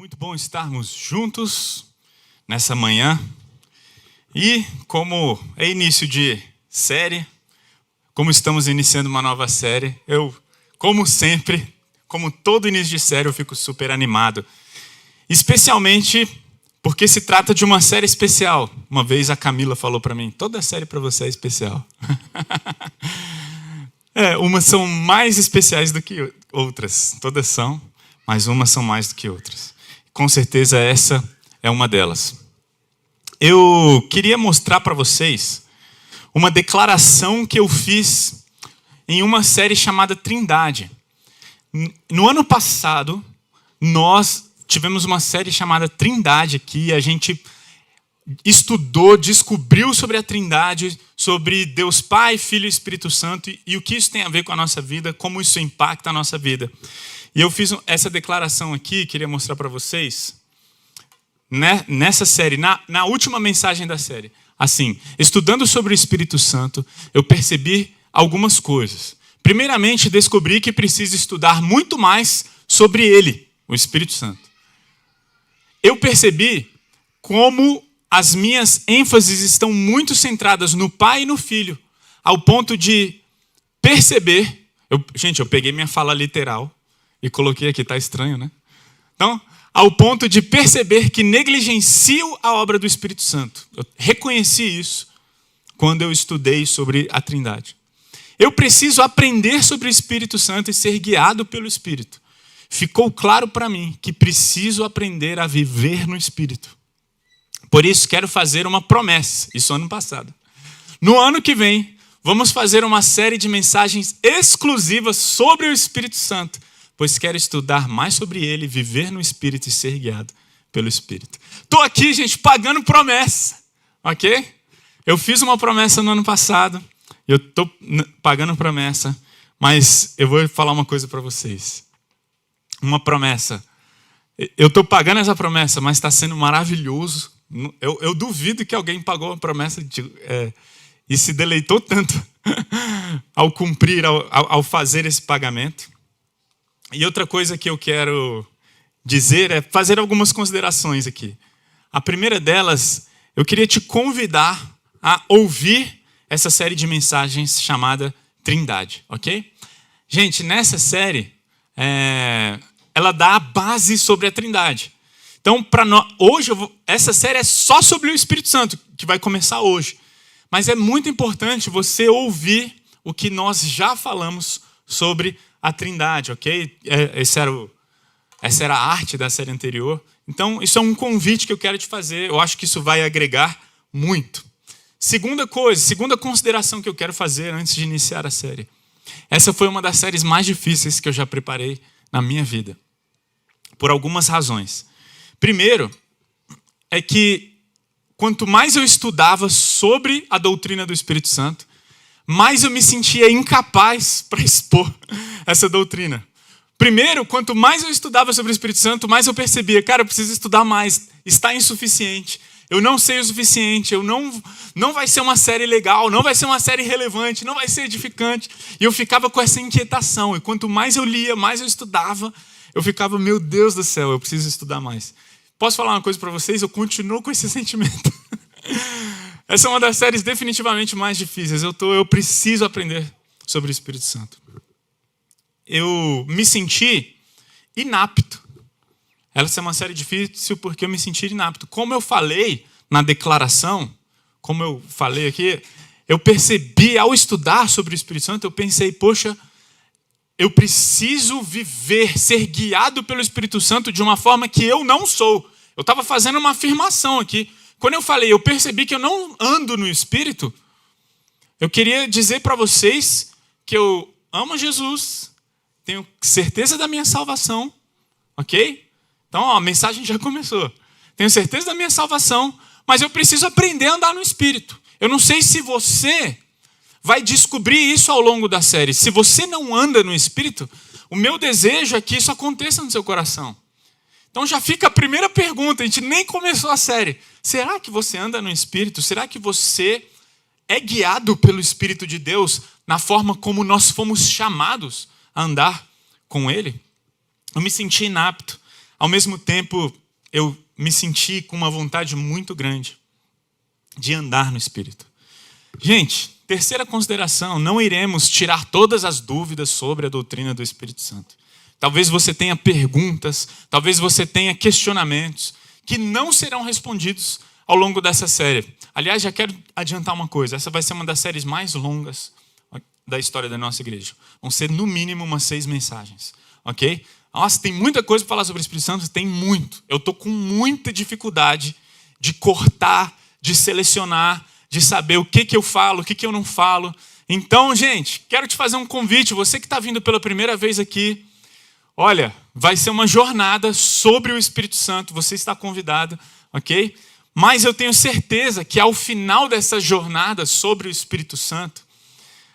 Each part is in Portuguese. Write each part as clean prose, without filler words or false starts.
Muito bom estarmos juntos nessa manhã. E como é início de série, como estamos iniciando uma nova série, como sempre, como todo início de série, eu fico super animado. Especialmente porque se trata de uma série especial. Uma vez a Camila falou para mim, toda série para você é especial. Umas são mais especiais do que outras. Todas são, mas umas são mais do que outras. Com certeza essa é uma delas. Eu queria mostrar para vocês uma declaração que eu fiz em uma série chamada Trindade. No ano passado, nós tivemos uma série chamada Trindade aqui. A gente estudou, descobriu sobre a Trindade, sobre Deus Pai, Filho e Espírito Santo e o que isso tem a ver com a nossa vida, como isso impacta a nossa vida. E eu fiz essa declaração aqui, queria mostrar para vocês, nessa série, na última mensagem da série. Assim, estudando sobre o Espírito Santo, eu percebi algumas coisas. Primeiramente, descobri que preciso estudar muito mais sobre ele, o Espírito Santo. Eu percebi como as minhas ênfases estão muito centradas no Pai e no Filho, ao ponto de perceber... eu peguei minha fala literal e coloquei aqui, tá estranho, né? Então, ao ponto de perceber que negligencio a obra do Espírito Santo. Eu reconheci isso quando eu estudei sobre a Trindade. Eu preciso aprender sobre o Espírito Santo e ser guiado pelo Espírito. Ficou claro para mim que preciso aprender a viver no Espírito. Por isso, quero fazer uma promessa, isso ano passado. No ano que vem, vamos fazer uma série de mensagens exclusivas sobre o Espírito Santo, pois quero estudar mais sobre ele, viver no Espírito e ser guiado pelo Espírito. Estou aqui, gente, pagando promessa, ok? Eu fiz uma promessa no ano passado, eu estou pagando promessa, mas eu vou falar uma coisa para vocês. Uma promessa. Eu estou pagando essa promessa, mas está sendo maravilhoso. Eu duvido que alguém pagou a promessa e se deleitou tanto ao cumprir, ao fazer esse pagamento. E outra coisa que eu quero dizer é fazer algumas considerações aqui. A primeira delas, eu queria te convidar a ouvir essa série de mensagens chamada Trindade, ok? Gente, nessa série, ela dá a base sobre a Trindade. Então, hoje, essa série é só sobre o Espírito Santo, que vai começar hoje. Mas é muito importante você ouvir o que nós já falamos sobre a Trindade, ok? Essa era a arte da série anterior. Então, isso é um convite que eu quero te fazer. Eu acho que isso vai agregar muito. Segunda consideração que eu quero fazer antes de iniciar a série. Essa foi uma das séries mais difíceis que eu já preparei na minha vida. Por algumas razões. Primeiro, é que quanto mais eu estudava sobre a doutrina do Espírito Santo, mais eu me sentia incapaz para expor essa doutrina. Primeiro, quanto mais eu estudava sobre o Espírito Santo, mais eu percebia, cara, eu preciso estudar mais, está insuficiente, eu não sei o suficiente, não vai ser uma série legal, não vai ser uma série relevante, não vai ser edificante. E eu ficava com essa inquietação, e quanto mais eu lia, mais eu estudava, eu ficava, meu Deus do céu, eu preciso estudar mais. Posso falar uma coisa para vocês? Eu continuo com esse sentimento. Essa é uma das séries definitivamente mais difíceis. Eu preciso aprender sobre o Espírito Santo. Eu me senti inapto. Essa é uma série difícil porque eu me senti inapto. Como eu falei na declaração, como eu falei aqui, eu percebi ao estudar sobre o Espírito Santo, eu pensei, poxa, eu preciso viver, ser guiado pelo Espírito Santo de uma forma que eu não sou. Eu estava fazendo uma afirmação aqui. Quando eu falei, eu percebi que eu não ando no Espírito, eu queria dizer para vocês que eu amo Jesus, tenho certeza da minha salvação, ok? Então, a mensagem já começou. Tenho certeza da minha salvação, mas eu preciso aprender a andar no Espírito. Eu não sei se você vai descobrir isso ao longo da série. Se você não anda no Espírito, o meu desejo é que isso aconteça no seu coração. Então já fica a primeira pergunta, a gente nem começou a série. Será que você anda no Espírito? Será que você é guiado pelo Espírito de Deus na forma como nós fomos chamados a andar com Ele? Eu me senti inapto. ao mesmo tempo, eu me senti com uma vontade muito grande de andar no Espírito. Gente, terceira consideração, não iremos tirar todas as dúvidas sobre a doutrina do Espírito Santo. Talvez você tenha perguntas, talvez você tenha questionamentos que não serão respondidos ao longo dessa série. Aliás, já quero adiantar uma coisa, essa vai ser uma das séries mais longas da história da nossa igreja. Vão ser no mínimo umas 6 mensagens, ok? Nossa, tem muita coisa para falar sobre o Espírito Santo? Tem muito. Eu estou com muita dificuldade de cortar, de selecionar, de saber o que eu falo, o que eu não falo. Então, gente, quero te fazer um convite. Você que está vindo pela primeira vez aqui, olha, vai ser uma jornada sobre o Espírito Santo. Você está convidado, ok? Mas eu tenho certeza que ao final dessa jornada sobre o Espírito Santo,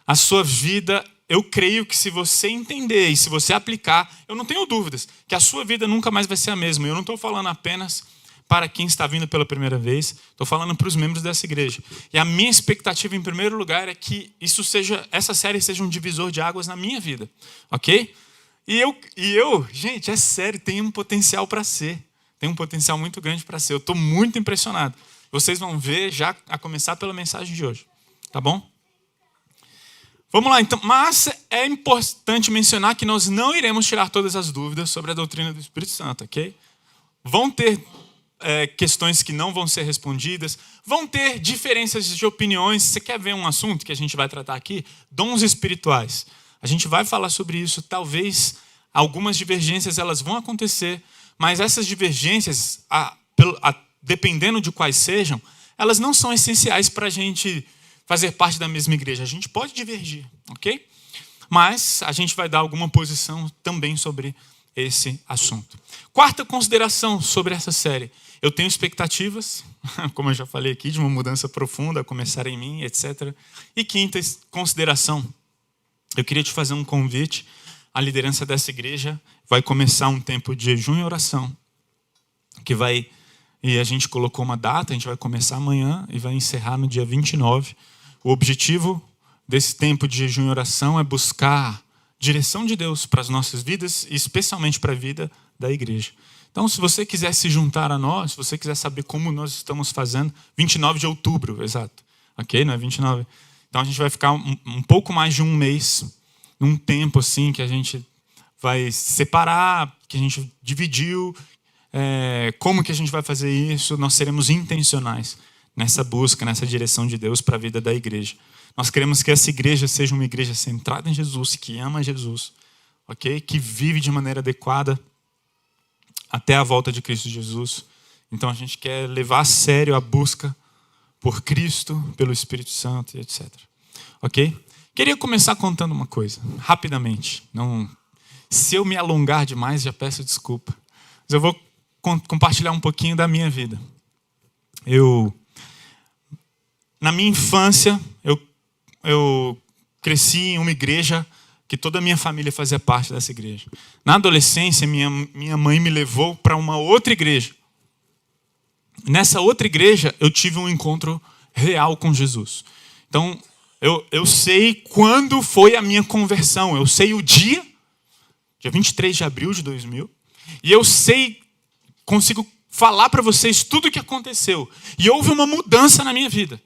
a sua vida, eu creio que se você entender e se você aplicar, eu não tenho dúvidas que a sua vida nunca mais vai ser a mesma. Eu não estou falando apenas para quem está vindo pela primeira vez, estou falando para os membros dessa igreja. E a minha expectativa, em primeiro lugar, é que essa série seja um divisor de águas na minha vida, ok? E eu, gente, é sério, tem um potencial para ser. Tem um potencial muito grande para ser. Eu estou muito impressionado. Vocês vão ver já a começar pela mensagem de hoje, tá bom? Vamos lá, então. Mas é importante mencionar que nós não iremos tirar todas as dúvidas sobre a doutrina do Espírito Santo, ok? Vão ter questões que não vão ser respondidas, vão ter diferenças de opiniões. Você quer ver um assunto que a gente vai tratar aqui? Dons espirituais. A gente vai falar sobre isso. Talvez algumas divergências elas vão acontecer, mas essas divergências, dependendo de quais sejam, elas não são essenciais para a gente fazer parte da mesma igreja. A gente pode divergir, ok? Mas a gente vai dar alguma posição também sobre esse assunto. Quarta consideração sobre essa série. Eu tenho expectativas, como eu já falei aqui, de uma mudança profunda a começar em mim, etc. E quinta consideração. Eu queria te fazer um convite. A liderança dessa igreja vai começar um tempo de jejum e oração, e a gente colocou uma data, a gente vai começar amanhã e vai encerrar no dia 29. O objetivo desse tempo de jejum e oração é buscar direção de Deus para as nossas vidas e especialmente para a vida da igreja. Então, se você quiser se juntar a nós, se você quiser saber como nós estamos fazendo, 29 de outubro, exato, ok? Não é 29? Então, a gente vai ficar um pouco mais de um mês, num tempo assim que a gente vai separar, que a gente dividiu, como que a gente vai fazer isso. Nós seremos intencionais nessa busca, nessa direção de Deus para a vida da igreja. Nós queremos que essa igreja seja uma igreja centrada em Jesus, que ama Jesus, ok? Que vive de maneira adequada até a volta de Cristo Jesus. Então a gente quer levar a sério a busca por Cristo, pelo Espírito Santo, etc. Ok? Queria começar contando uma coisa, rapidamente. Se eu me alongar demais, já peço desculpa. Mas eu vou compartilhar um pouquinho da minha vida. Na minha infância, eu cresci em uma igreja que toda a minha família fazia parte dessa igreja. Na adolescência, minha mãe me levou para uma outra igreja. Nessa outra igreja, eu tive um encontro real com Jesus. Então, eu sei quando foi a minha conversão. Eu sei o dia 23 de abril de 2000. E eu consigo falar para vocês tudo o que aconteceu. E houve uma mudança na minha vida.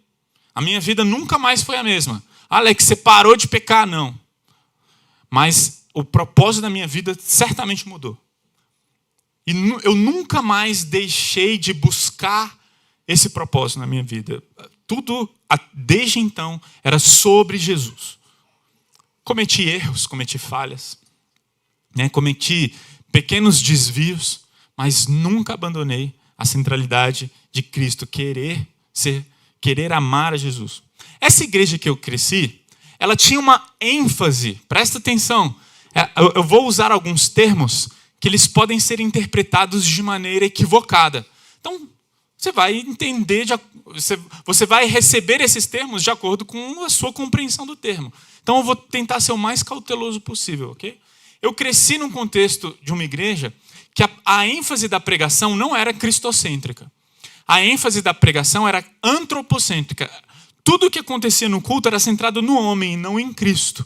A minha vida nunca mais foi a mesma. Alex, você parou de pecar? Não. Mas o propósito da minha vida certamente mudou. E eu nunca mais deixei de buscar esse propósito na minha vida. Tudo, desde então, era sobre Jesus. Cometi erros, cometi falhas, cometi pequenos desvios, mas nunca abandonei a centralidade de Cristo, querer amar a Jesus. Essa igreja que eu cresci, ela tinha uma ênfase, presta atenção, eu vou usar alguns termos que eles podem ser interpretados de maneira equivocada. Então, você vai entender, você vai receber esses termos de acordo com a sua compreensão do termo. Então, eu vou tentar ser o mais cauteloso possível, ok? Eu cresci num contexto de uma igreja que a ênfase da pregação não era cristocêntrica. A ênfase da pregação era antropocêntrica. Tudo o que acontecia no culto era centrado no homem e não em Cristo.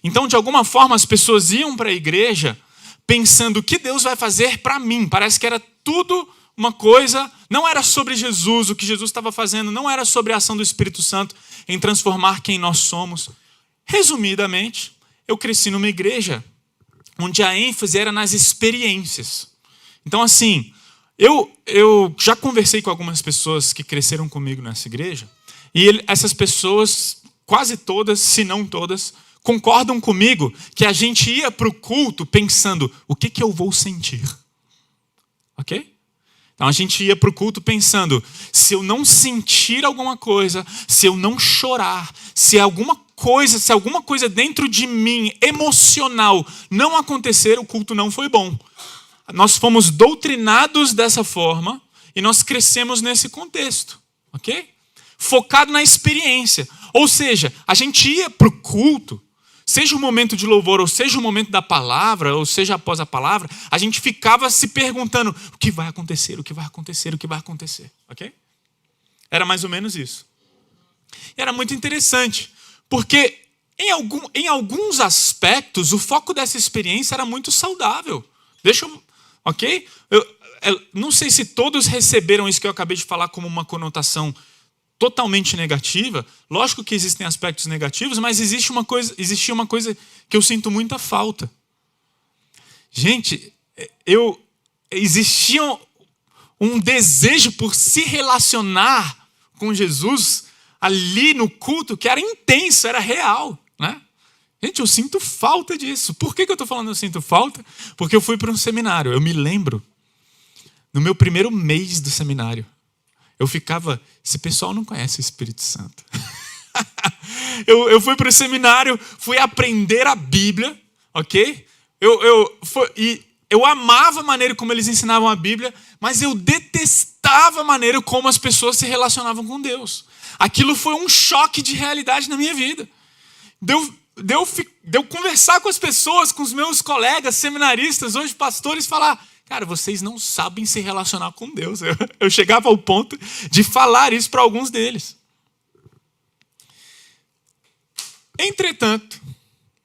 Então, de alguma forma, as pessoas iam para a igreja pensando o que Deus vai fazer para mim. Parece que era tudo uma coisa, não era sobre Jesus, o que Jesus estava fazendo, não era sobre a ação do Espírito Santo em transformar quem nós somos. Resumidamente, eu cresci numa igreja onde a ênfase era nas experiências. Então, assim, eu já conversei com algumas pessoas que cresceram comigo nessa igreja, e essas pessoas, quase todas, se não todas, concordam comigo que a gente ia para o culto pensando, o que eu vou sentir? Ok? Então a gente ia para o culto pensando, se eu não sentir alguma coisa, se eu não chorar, se alguma coisa dentro de mim, emocional, não acontecer, o culto não foi bom. Nós fomos doutrinados dessa forma e nós crescemos nesse contexto, ok? Focado na experiência. Ou seja, a gente ia para o culto, seja o momento de louvor, ou seja o momento da palavra, ou seja após a palavra, a gente ficava se perguntando, o que vai acontecer, o que vai acontecer, o que vai acontecer, ok? Era mais ou menos isso. E era muito interessante, porque em alguns aspectos, o foco dessa experiência era muito saudável. Ok? Eu não sei se todos receberam isso que eu acabei de falar como uma conotação totalmente negativa. Lógico que existem aspectos negativos, mas existia uma coisa que eu sinto muita falta. Gente, existia um desejo por se relacionar com Jesus ali no culto que era intenso, era real, né? Gente, eu sinto falta disso. Por que eu estou falando eu sinto falta? Porque eu fui para um seminário. Eu me lembro, no meu primeiro mês do seminário, eu ficava, esse pessoal não conhece o Espírito Santo. Eu fui para o seminário, fui aprender a Bíblia, ok? Eu amava a maneira como eles ensinavam a Bíblia, mas eu detestava a maneira como as pessoas se relacionavam com Deus. Aquilo foi um choque de realidade na minha vida. Deu conversar com as pessoas, com os meus colegas seminaristas, hoje pastores, falar, cara, vocês não sabem se relacionar com Deus. Eu chegava ao ponto de falar isso para alguns deles. Entretanto,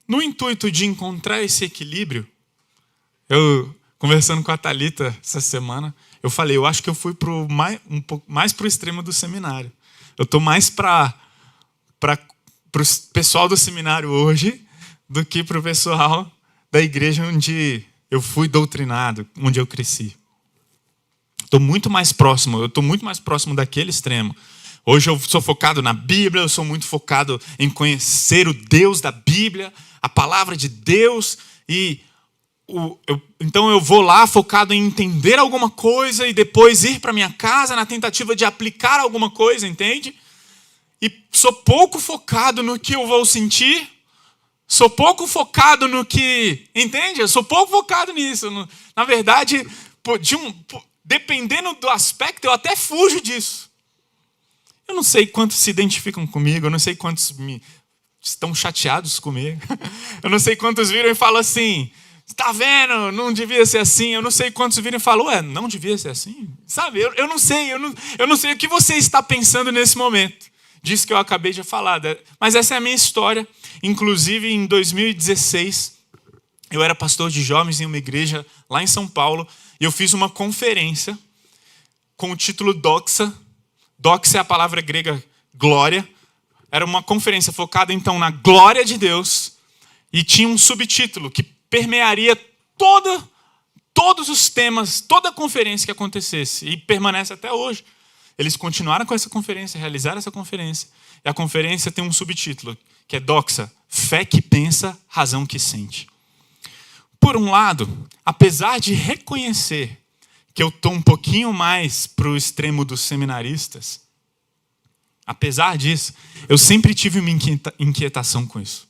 no intuito de encontrar esse equilíbrio, eu, conversando com a Thalita essa semana, eu falei, eu acho que eu fui um pouco mais para o extremo do seminário. Eu estou mais para o pessoal do seminário hoje do que para o pessoal da igreja onde eu fui doutrinado, onde eu cresci. Eu estou muito mais próximo daquele extremo. Hoje eu sou focado na Bíblia, eu sou muito focado em conhecer o Deus da Bíblia, a palavra de Deus, então eu vou lá focado em entender alguma coisa e depois ir para minha casa na tentativa de aplicar alguma coisa, entende? E sou pouco focado no que eu vou sentir, sou pouco focado no que... Entende? Eu sou pouco focado nisso. Na verdade, dependendo do aspecto, eu até fujo disso. Eu não sei quantos se identificam comigo, eu não sei quantos estão chateados comigo. Eu não sei quantos viram e falam assim, está vendo? Não devia ser assim. Eu não sei quantos viram e falam, não devia ser assim. Sabe? Eu não sei o que você está pensando nesse momento. Disso que eu acabei de falar. Mas essa é a minha história. Inclusive, em 2016, eu era pastor de jovens em uma igreja lá em São Paulo. E eu fiz uma conferência com o título Doxa. Doxa é a palavra grega glória. Era uma conferência focada, então, na glória de Deus. E tinha um subtítulo que permearia todos os temas, toda a conferência que acontecesse. E permanece até hoje. Eles continuaram com essa conferência, realizaram essa conferência. E a conferência tem um subtítulo, que é Doxa, fé que pensa, razão que sente. Por um lado, apesar de reconhecer que eu estou um pouquinho mais para o extremo dos seminaristas, apesar disso, eu sempre tive uma inquietação com isso.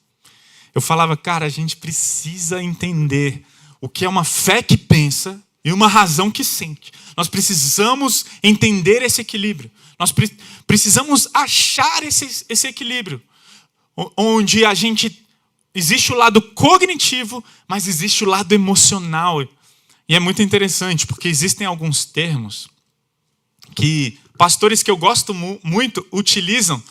Eu falava, cara, a gente precisa entender o que é uma fé que pensa e uma razão que sente. Nós precisamos entender esse equilíbrio. Nós precisamos achar esse equilíbrio. Onde existe o lado cognitivo, mas existe o lado emocional. E é muito interessante, porque existem alguns termos que pastores que eu gosto muito utilizam,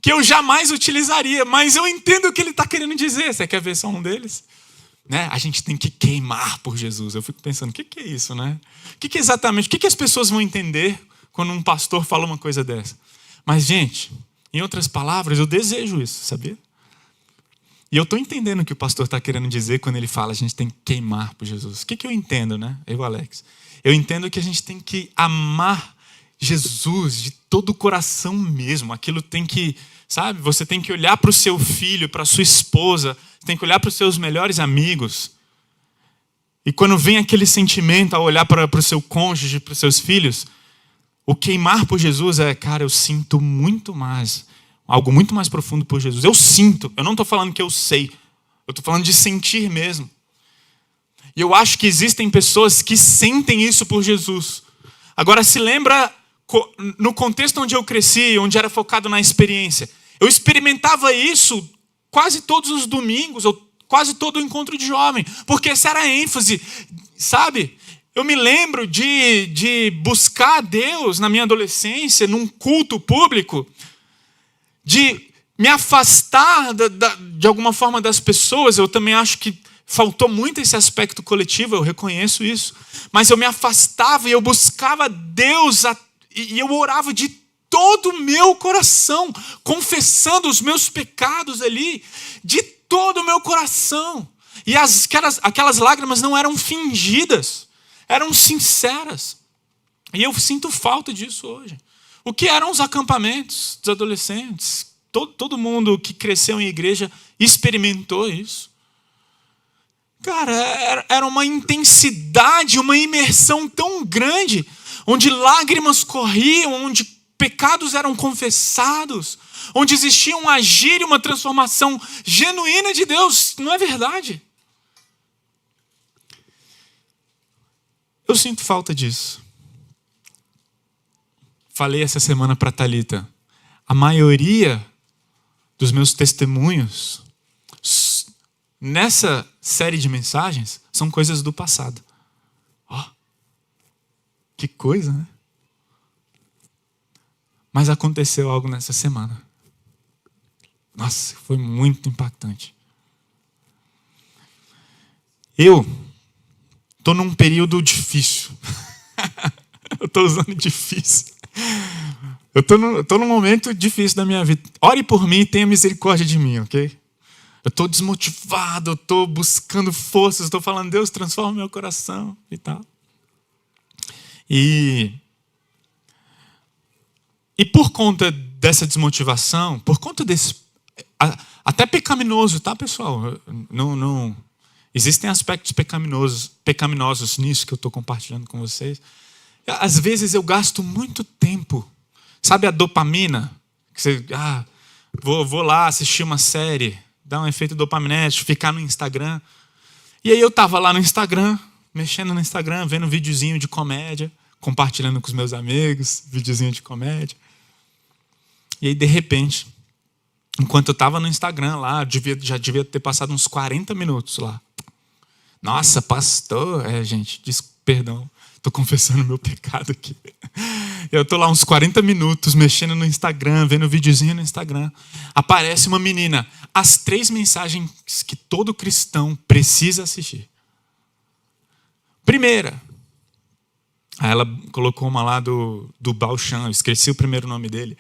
que eu jamais utilizaria, mas eu entendo o que ele está querendo dizer. Você quer ver só um deles? né? A gente tem que queimar por Jesus. Eu fico pensando, o que é isso, né? O que exatamente, o que as pessoas vão entender quando um pastor fala uma coisa dessa? Mas, gente, em outras palavras, eu desejo isso, sabia? E eu estou entendendo o que o pastor está querendo dizer quando ele fala a gente tem que queimar por Jesus. O que eu entendo, né? Eu, Alex. Eu entendo que a gente tem que amar Jesus de todo o coração mesmo. Aquilo tem que, sabe? Você tem que olhar para o seu filho, para a sua esposa, tem que olhar para os seus melhores amigos. E quando vem aquele sentimento ao olhar para o seu cônjuge, para os seus filhos, o queimar por Jesus é, cara, eu sinto muito mais, algo muito mais profundo por Jesus. Eu sinto, eu não estou falando que eu sei, eu estou falando de sentir mesmo. E eu acho que existem pessoas que sentem isso por Jesus. Agora, se lembra, no contexto onde eu cresci, onde era focado na experiência, eu experimentava isso quase todos os domingos, ou quase todo o encontro de jovem, porque essa era a ênfase, sabe? Eu me lembro de buscar a Deus na minha adolescência, num culto público, de me afastar de alguma forma das pessoas. Eu também acho que faltou muito esse aspecto coletivo, eu reconheço isso. Mas eu me afastava e eu buscava Deus e eu orava de todo o meu coração, confessando os meus pecados ali, de todo o meu coração. E aquelas lágrimas não eram fingidas, eram sinceras. E eu sinto falta disso hoje. O que eram os acampamentos dos adolescentes? Todo mundo que cresceu em igreja experimentou isso. Cara, era uma intensidade, uma imersão tão grande, onde lágrimas corriam, onde pecados eram confessados, onde existia um agir e uma transformação genuína de Deus. Não é verdade? Eu sinto falta disso. Falei essa semana para a Thalita. A maioria dos meus testemunhos nessa série de mensagens são coisas do passado. Ó, que coisa, né? Mas aconteceu algo nessa semana. Nossa, foi muito impactante. Eu estou num período difícil. Eu estou usando difícil. Eu estou num momento difícil da minha vida. Ore por mim e tenha misericórdia de mim, ok? Eu estou desmotivado, eu estou buscando forças, estou falando, Deus, transforma meu coração e tal. E por conta dessa desmotivação, por conta desse... Até pecaminoso, tá, pessoal? Não, existem aspectos pecaminosos nisso que eu estou compartilhando com vocês. Às vezes eu gasto muito tempo. Sabe a dopamina? Que você, vou lá assistir uma série, dar um efeito dopaminérgico, ficar no Instagram. E aí eu estava lá no Instagram, mexendo no Instagram, vendo um videozinho de comédia, compartilhando com os meus amigos, videozinho de comédia. E aí, de repente, enquanto eu estava no Instagram lá, já devia ter passado uns 40 minutos lá. Nossa, pastor, gente, perdão, estou confessando meu pecado aqui. Eu estou lá uns 40 minutos mexendo no Instagram, vendo videozinho no Instagram. Aparece uma menina, as 3 mensagens que todo cristão precisa assistir. Primeira, aí ela colocou uma lá do Baal Shem, eu esqueci o primeiro nome dele.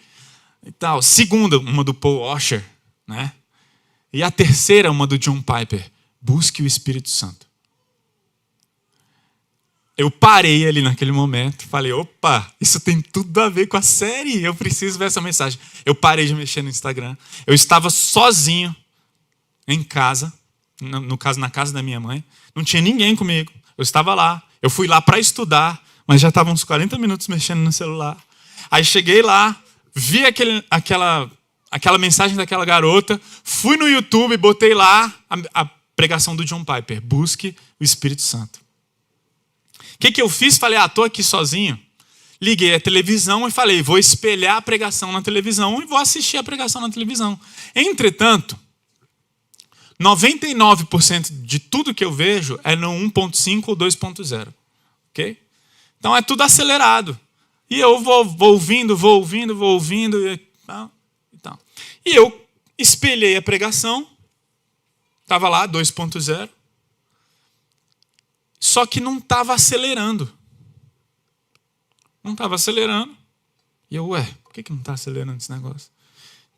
E tal. Segunda, uma do Paul Washer, né? E a terceira, uma do John Piper. Busque o Espírito Santo. Eu parei ali naquele momento, falei, opa, isso tem tudo a ver com a série, eu preciso ver essa mensagem. Eu parei de mexer no Instagram. Eu estava sozinho em casa, no caso na casa da minha mãe. Não tinha ninguém comigo. Eu estava lá. Eu fui lá para estudar, mas já estava uns 40 minutos mexendo no celular. Aí cheguei lá, vi aquela mensagem daquela garota, fui no YouTube, botei lá a pregação do John Piper. Busque o Espírito Santo. O que eu fiz? Falei, estou aqui sozinho. Liguei a televisão e falei, vou espelhar a pregação na televisão e vou assistir a pregação na televisão. Entretanto, 99% de tudo que eu vejo é no 1.5 ou 2.0. Ok? Então é tudo acelerado. E eu vou ouvindo e tal. E eu espelhei a pregação. Estava lá, 2.0. só que não estava acelerando. Não estava acelerando. E eu, por que não está acelerando esse negócio?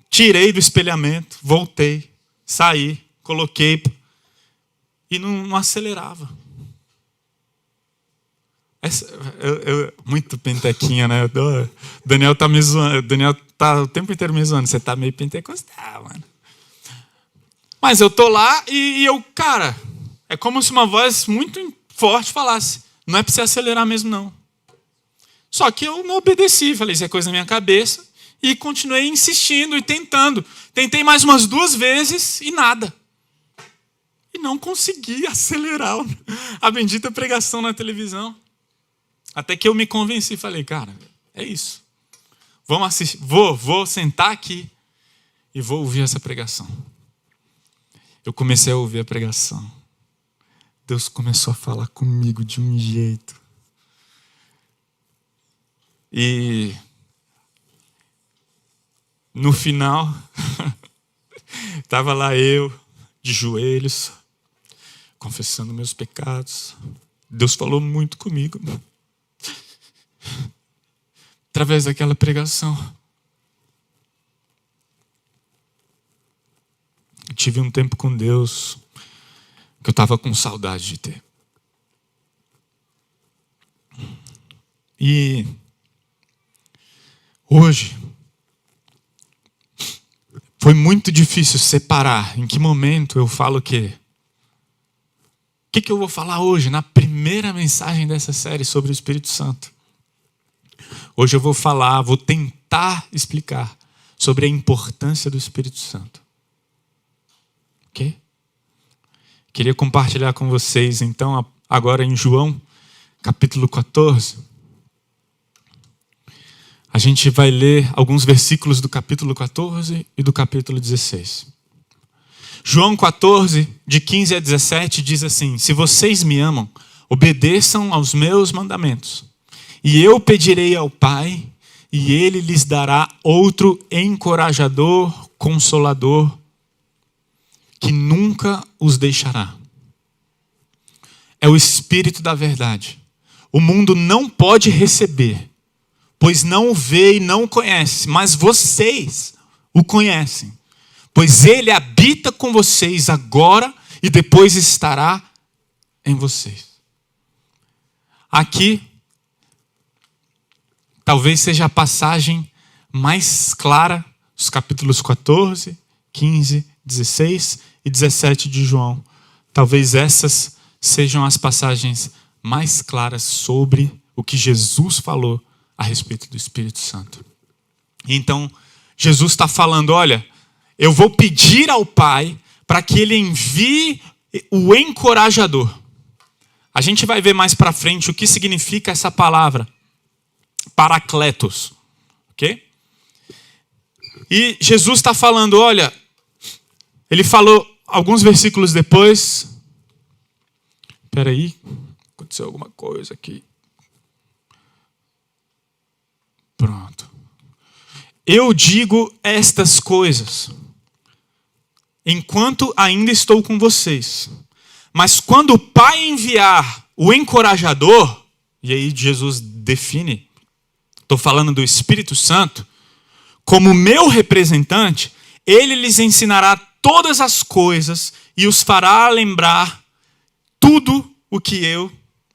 Tirei do espelhamento, voltei, saí, coloquei e não acelerava. Muito pentequinha, né? O Daniel tá me zoando. O Daniel tá o tempo inteiro me zoando. Você tá meio pentecostal, mano. Mas eu tô lá e eu, cara, é como se uma voz muito forte falasse: não é para você acelerar mesmo, não. Só que eu não obedeci. Falei, isso é coisa da minha cabeça. E continuei insistindo e tentando. Tentei mais umas 2 vezes e nada. E não consegui acelerar a bendita pregação na televisão. Até que eu me convenci. Falei, cara, é isso. Vamos assistir. Vou sentar aqui e vou ouvir essa pregação. Eu comecei a ouvir a pregação. Deus começou a falar comigo de um jeito. E no final, estava lá eu, de joelhos, confessando meus pecados. Deus falou muito comigo, através daquela pregação. Eu tive um tempo com Deus que eu estava com saudade de ter. E hoje foi muito difícil separar em que momento eu falo o quê. O que eu vou falar hoje na primeira mensagem dessa série sobre o Espírito Santo? Hoje eu vou tentar explicar sobre a importância do Espírito Santo. Ok? Queria compartilhar com vocês, então, agora em João, capítulo 14. A gente vai ler alguns versículos do capítulo 14 e do capítulo 16. João 14, de 15 a 17, diz assim: se vocês me amam, obedeçam aos meus mandamentos. E eu pedirei ao Pai, e Ele lhes dará outro encorajador, consolador, que nunca os deixará. É o Espírito da verdade. O mundo não pode receber, pois não o vê e não o conhece, mas vocês o conhecem, pois Ele habita com vocês agora e depois estará em vocês. Aqui, talvez seja a passagem mais clara, os capítulos 14, 15, 16 e 17 de João. Talvez essas sejam as passagens mais claras sobre o que Jesus falou a respeito do Espírito Santo. Então, Jesus está falando, olha, eu vou pedir ao Pai para que Ele envie o encorajador. A gente vai ver mais para frente o que significa essa palavra, Paracletos. Ok? E Jesus está falando, olha, Ele falou alguns versículos depois. Espera aí, aconteceu alguma coisa aqui. Pronto. Eu digo estas coisas enquanto ainda estou com vocês. Mas quando o Pai enviar o encorajador, e aí Jesus define, estou falando do Espírito Santo, como meu representante, Ele lhes ensinará todas as coisas e os fará lembrar tudo o que eu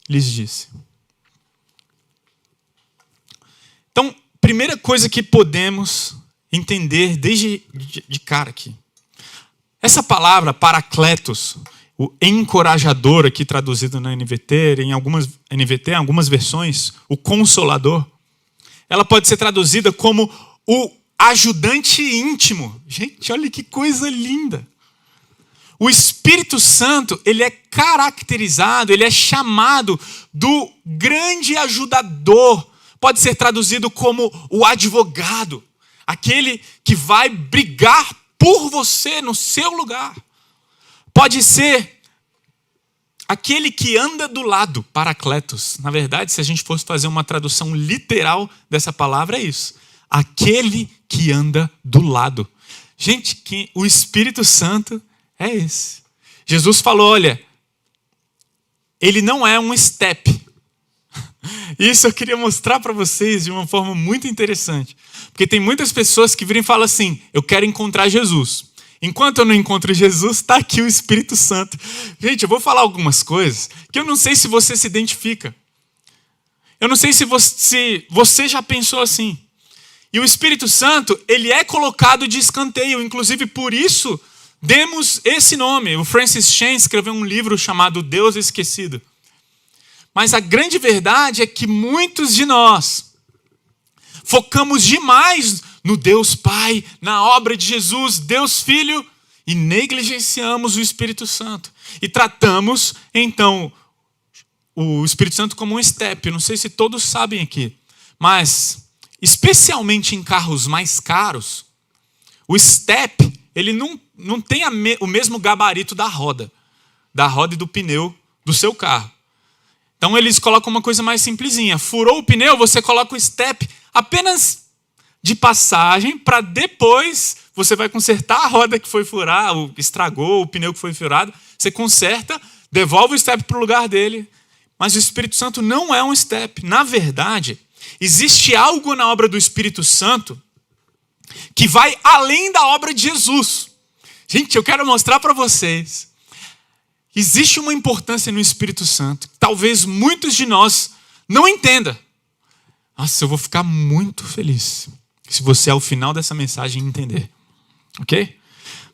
lhes disse. Então, primeira coisa que podemos entender desde de cara aqui. Essa palavra, paracletos, o encorajador, aqui traduzido na NVT, em algumas versões, o consolador, ela pode ser traduzida como o ajudante íntimo. Gente, olha que coisa linda. O Espírito Santo, ele é caracterizado, ele é chamado do grande ajudador. Pode ser traduzido como o advogado, aquele que vai brigar por você no seu lugar. Pode ser aquele que anda do lado, paracletos. Na verdade, se a gente fosse fazer uma tradução literal dessa palavra, é isso. Aquele que anda do lado. Gente, o Espírito Santo é esse. Jesus falou, olha, ele não é um step. Isso eu queria mostrar para vocês de uma forma muito interessante. Porque tem muitas pessoas que viram e falam assim, eu quero encontrar Jesus. Enquanto eu não encontro Jesus, está aqui o Espírito Santo. Gente, eu vou falar algumas coisas que eu não sei se você se identifica. Eu não sei se você já pensou assim. E o Espírito Santo, ele é colocado de escanteio. Inclusive, por isso, demos esse nome. O Francis Chan escreveu um livro chamado Deus Esquecido. Mas a grande verdade é que muitos de nós focamos demais no Deus Pai, na obra de Jesus, Deus Filho, e negligenciamos o Espírito Santo. E tratamos, então, o Espírito Santo como um step. Não sei se todos sabem aqui, mas, especialmente em carros mais caros, o step, ele não tem o mesmo gabarito da roda e do pneu do seu carro. Então, eles colocam uma coisa mais simplesinha. Furou o pneu, você coloca o step apenas de passagem, para depois você vai consertar a roda que foi furar, estragou o pneu que foi furado, você conserta, devolve o step para o lugar dele. Mas o Espírito Santo não é um step. Na verdade, existe algo na obra do Espírito Santo que vai além da obra de Jesus. Gente, eu quero mostrar para vocês. Existe uma importância no Espírito Santo que talvez muitos de nós não entendam. Nossa, eu vou ficar muito feliz se você, ao final dessa mensagem, entender. Ok?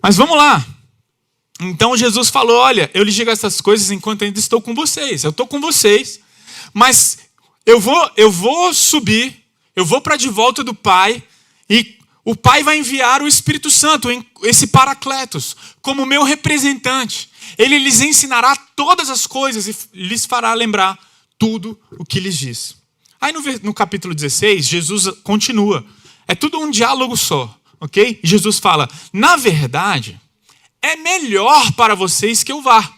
Mas vamos lá. Então Jesus falou, olha, eu lhes digo essas coisas enquanto ainda estou com vocês. Eu estou com vocês, mas eu vou subir, eu vou para de volta do Pai, e o Pai vai enviar o Espírito Santo, esse Paracletos, como meu representante. Ele lhes ensinará todas as coisas e lhes fará lembrar tudo o que lhes disse. Aí no capítulo 16, Jesus continua. É tudo um diálogo só, ok? E Jesus fala, na verdade, é melhor para vocês que eu vá.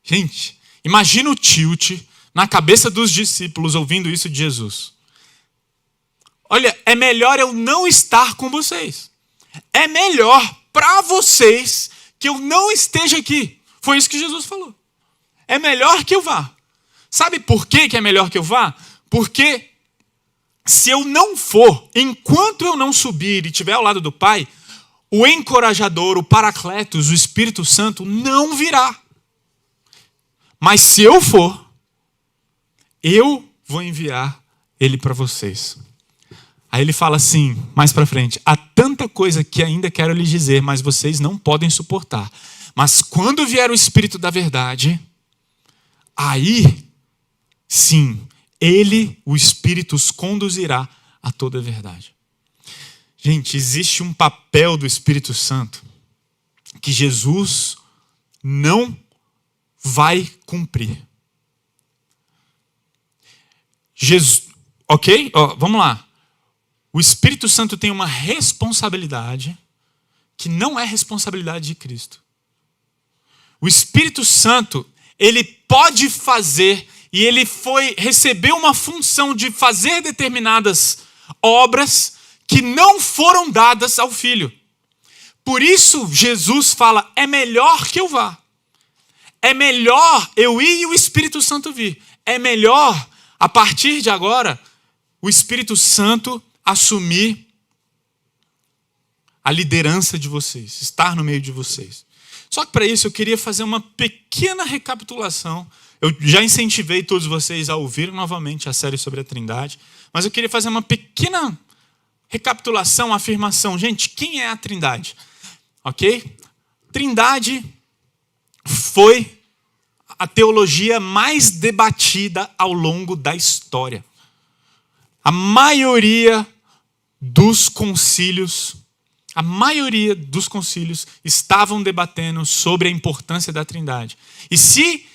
Gente, imagina o tilt na cabeça dos discípulos ouvindo isso de Jesus. Olha, é melhor eu não estar com vocês. É melhor para vocês que eu não esteja aqui. Foi isso que Jesus falou. É melhor que eu vá. Sabe por que é melhor que eu vá? Porque se eu não for, enquanto eu não subir e estiver ao lado do Pai, o encorajador, o Paracletos, o Espírito Santo não virá. Mas se eu for, eu vou enviar ele para vocês. Aí ele fala assim, mais para frente, há tanta coisa que ainda quero lhes dizer, mas vocês não podem suportar. Mas quando vier o Espírito da verdade, aí sim, ele, o Espírito, os conduzirá a toda a verdade. Gente, existe um papel do Espírito Santo que Jesus não vai cumprir. Ok? Vamos lá. O Espírito Santo tem uma responsabilidade que não é responsabilidade de Cristo. O Espírito Santo, ele pode fazer, e ele recebeu uma função de fazer determinadas obras que não foram dadas ao Filho. Por isso, Jesus fala, é melhor que eu vá. É melhor eu ir e o Espírito Santo vir. É melhor, a partir de agora, o Espírito Santo assumir a liderança de vocês, estar no meio de vocês. Só que para isso eu queria fazer uma pequena recapitulação. Eu já incentivei todos vocês a ouvir novamente a série sobre a Trindade, mas eu queria fazer uma pequena recapitulação, afirmação. Gente, quem é a Trindade? Ok? Trindade foi a teologia mais debatida ao longo da história. A maioria dos concílios estavam debatendo sobre a importância da Trindade. E se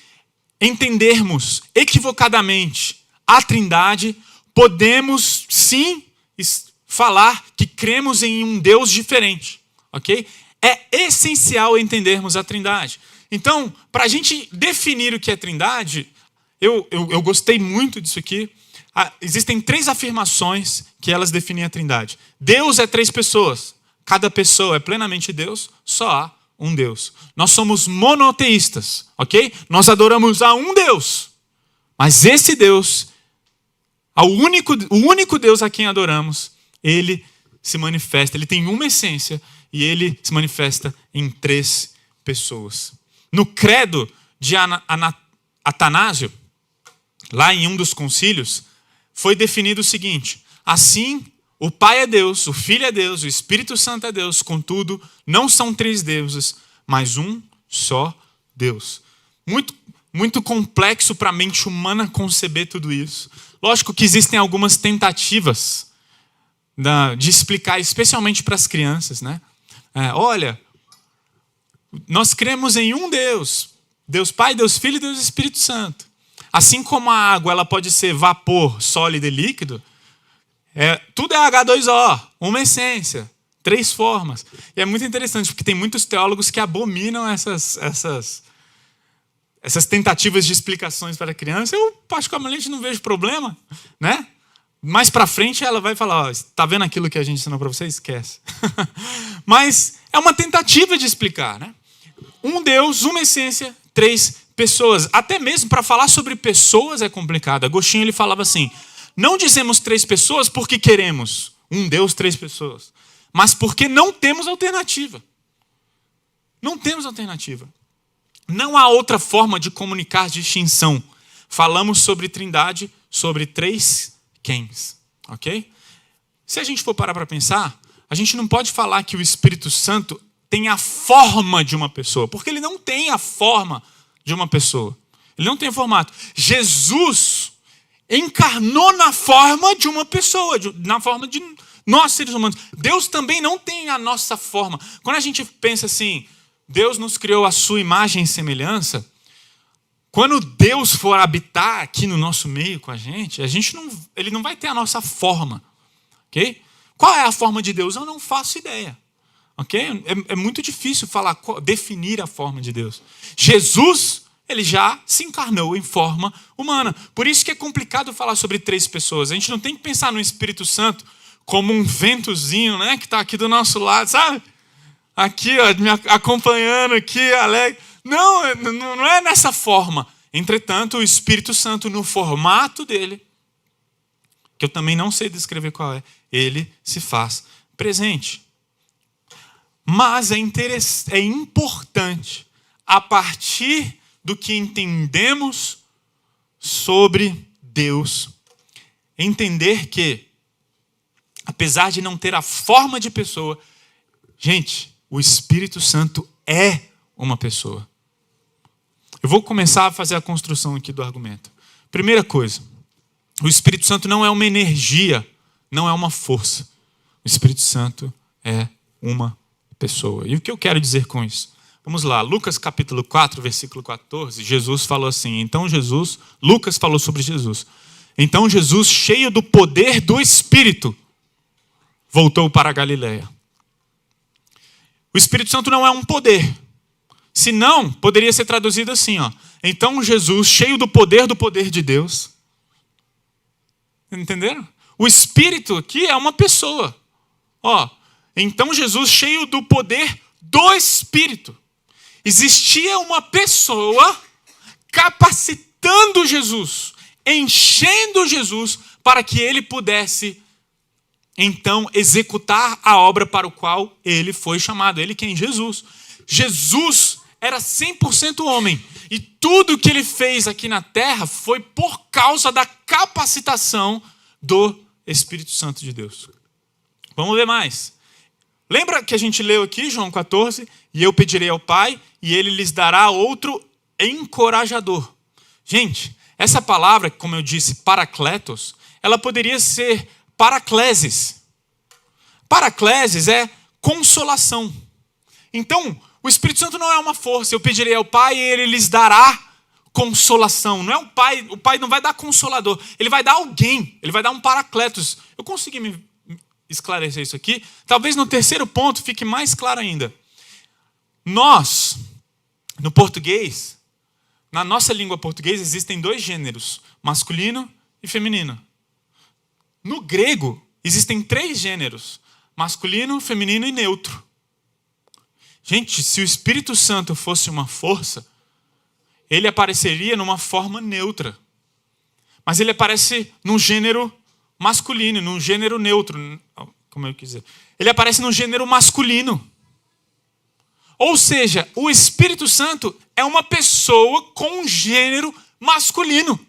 entendermos equivocadamente a Trindade, podemos sim falar que cremos em um Deus diferente, ok? É essencial entendermos a Trindade. Então, para a gente definir o que é Trindade, eu gostei muito disso aqui. Existem 3 afirmações que elas definem a Trindade. Deus é 3 pessoas. Cada pessoa é plenamente Deus, só há um Deus. Nós somos monoteístas, ok? Nós adoramos a um Deus. Mas esse Deus, o único Deus a quem adoramos, ele se manifesta, ele tem uma essência e ele se manifesta em 3 pessoas. No credo de Atanásio, lá em um dos concílios, foi definido o seguinte: assim, o Pai é Deus, o Filho é Deus, o Espírito Santo é Deus, contudo, não são 3 deuses, mas um só Deus. Muito complexo para a mente humana conceber tudo isso. Lógico que existem algumas tentativas de explicar, especialmente para as crianças, né? Olha, nós cremos em um Deus, Deus Pai, Deus Filho e Deus Espírito Santo. Assim como a água ela pode ser vapor, sólido e líquido, tudo é H2O, uma essência, 3 formas. E é muito interessante, porque tem muitos teólogos que abominam essas tentativas de explicações para a criança. Eu, particularmente, não vejo problema, né? Mais para frente, ela vai falar, está vendo aquilo que a gente ensinou para você? Esquece. Mas é uma tentativa de explicar, né? Um Deus, uma essência, 3 pessoas. Até mesmo para falar sobre pessoas é complicado. Agostinho ele falava assim: não dizemos 3 pessoas porque queremos um Deus, 3 pessoas, mas porque não temos alternativa. Não temos alternativa. Não há outra forma de comunicar distinção. Falamos sobre trindade, sobre 3 quens, ok? Se a gente for parar para pensar, a gente não pode falar que o Espírito Santo tem a forma de uma pessoa, porque ele não tem a forma de uma pessoa. Ele não tem formato. Jesus encarnou na forma de uma pessoa, na forma de nós, seres humanos. Deus também não tem a nossa forma. Quando a gente pensa assim, Deus nos criou a sua imagem e semelhança, quando Deus for habitar aqui no nosso meio com a gente ele não vai ter a nossa forma, ok? Qual é a forma de Deus? Eu não faço ideia, ok? É muito difícil definir a forma de Deus. Jesus, ele já se encarnou em forma humana. Por isso que é complicado falar sobre 3 pessoas. A gente não tem que pensar no Espírito Santo como um ventozinho, né, que está aqui do nosso lado, sabe? Aqui, ó, me acompanhando aqui, alegre. Não é nessa forma. Entretanto, o Espírito Santo, no formato dele, que eu também não sei descrever qual é, ele se faz presente. Mas é importante, a partir do que entendemos sobre Deus, entender que, apesar de não ter a forma de pessoa, gente, o Espírito Santo é uma pessoa. Eu vou começar a fazer a construção aqui do argumento. Primeira coisa, o Espírito Santo não é uma energia, não é uma força. O Espírito Santo é uma pessoa. E o que eu quero dizer com isso? Vamos lá, Lucas capítulo 4, versículo 14, Jesus falou assim, Lucas falou sobre Jesus. Então Jesus, cheio do poder do Espírito, voltou para a Galileia. O Espírito Santo não é um poder. Se não, poderia ser traduzido assim, ó. Então Jesus, cheio do poder de Deus. Entenderam? O Espírito aqui é uma pessoa. Ó, então Jesus, cheio do poder do Espírito. Existia uma pessoa capacitando Jesus, enchendo Jesus, para que ele pudesse, então, executar a obra para o qual ele foi chamado. Ele quem? Jesus. Jesus era 100% homem. E tudo que ele fez aqui na terra foi por causa da capacitação do Espírito Santo de Deus. Vamos ver mais. Lembra que a gente leu aqui, João 14? E eu pedirei ao Pai, e ele lhes dará outro encorajador. Gente, essa palavra, como eu disse, parakletos, ela poderia ser paraklesis. Paraklesis é consolação. Então, o Espírito Santo não é uma força. Eu pedirei ao Pai e ele lhes dará consolação. Não é o Pai não vai dar consolador. Ele vai dar alguém. Ele vai dar um paracletos. Eu consegui me esclarecer isso aqui. Talvez no terceiro ponto fique mais claro ainda. Nós, no português, na nossa língua portuguesa, existem 2 gêneros, masculino e feminino. No grego, existem 3 gêneros, masculino, feminino e neutro. Gente, se o Espírito Santo fosse uma força, ele apareceria numa forma neutra. Mas ele aparece num gênero masculino, num gênero neutro. Como eu quiser. Ele aparece num gênero masculino. Ou seja, o Espírito Santo é uma pessoa com um gênero masculino.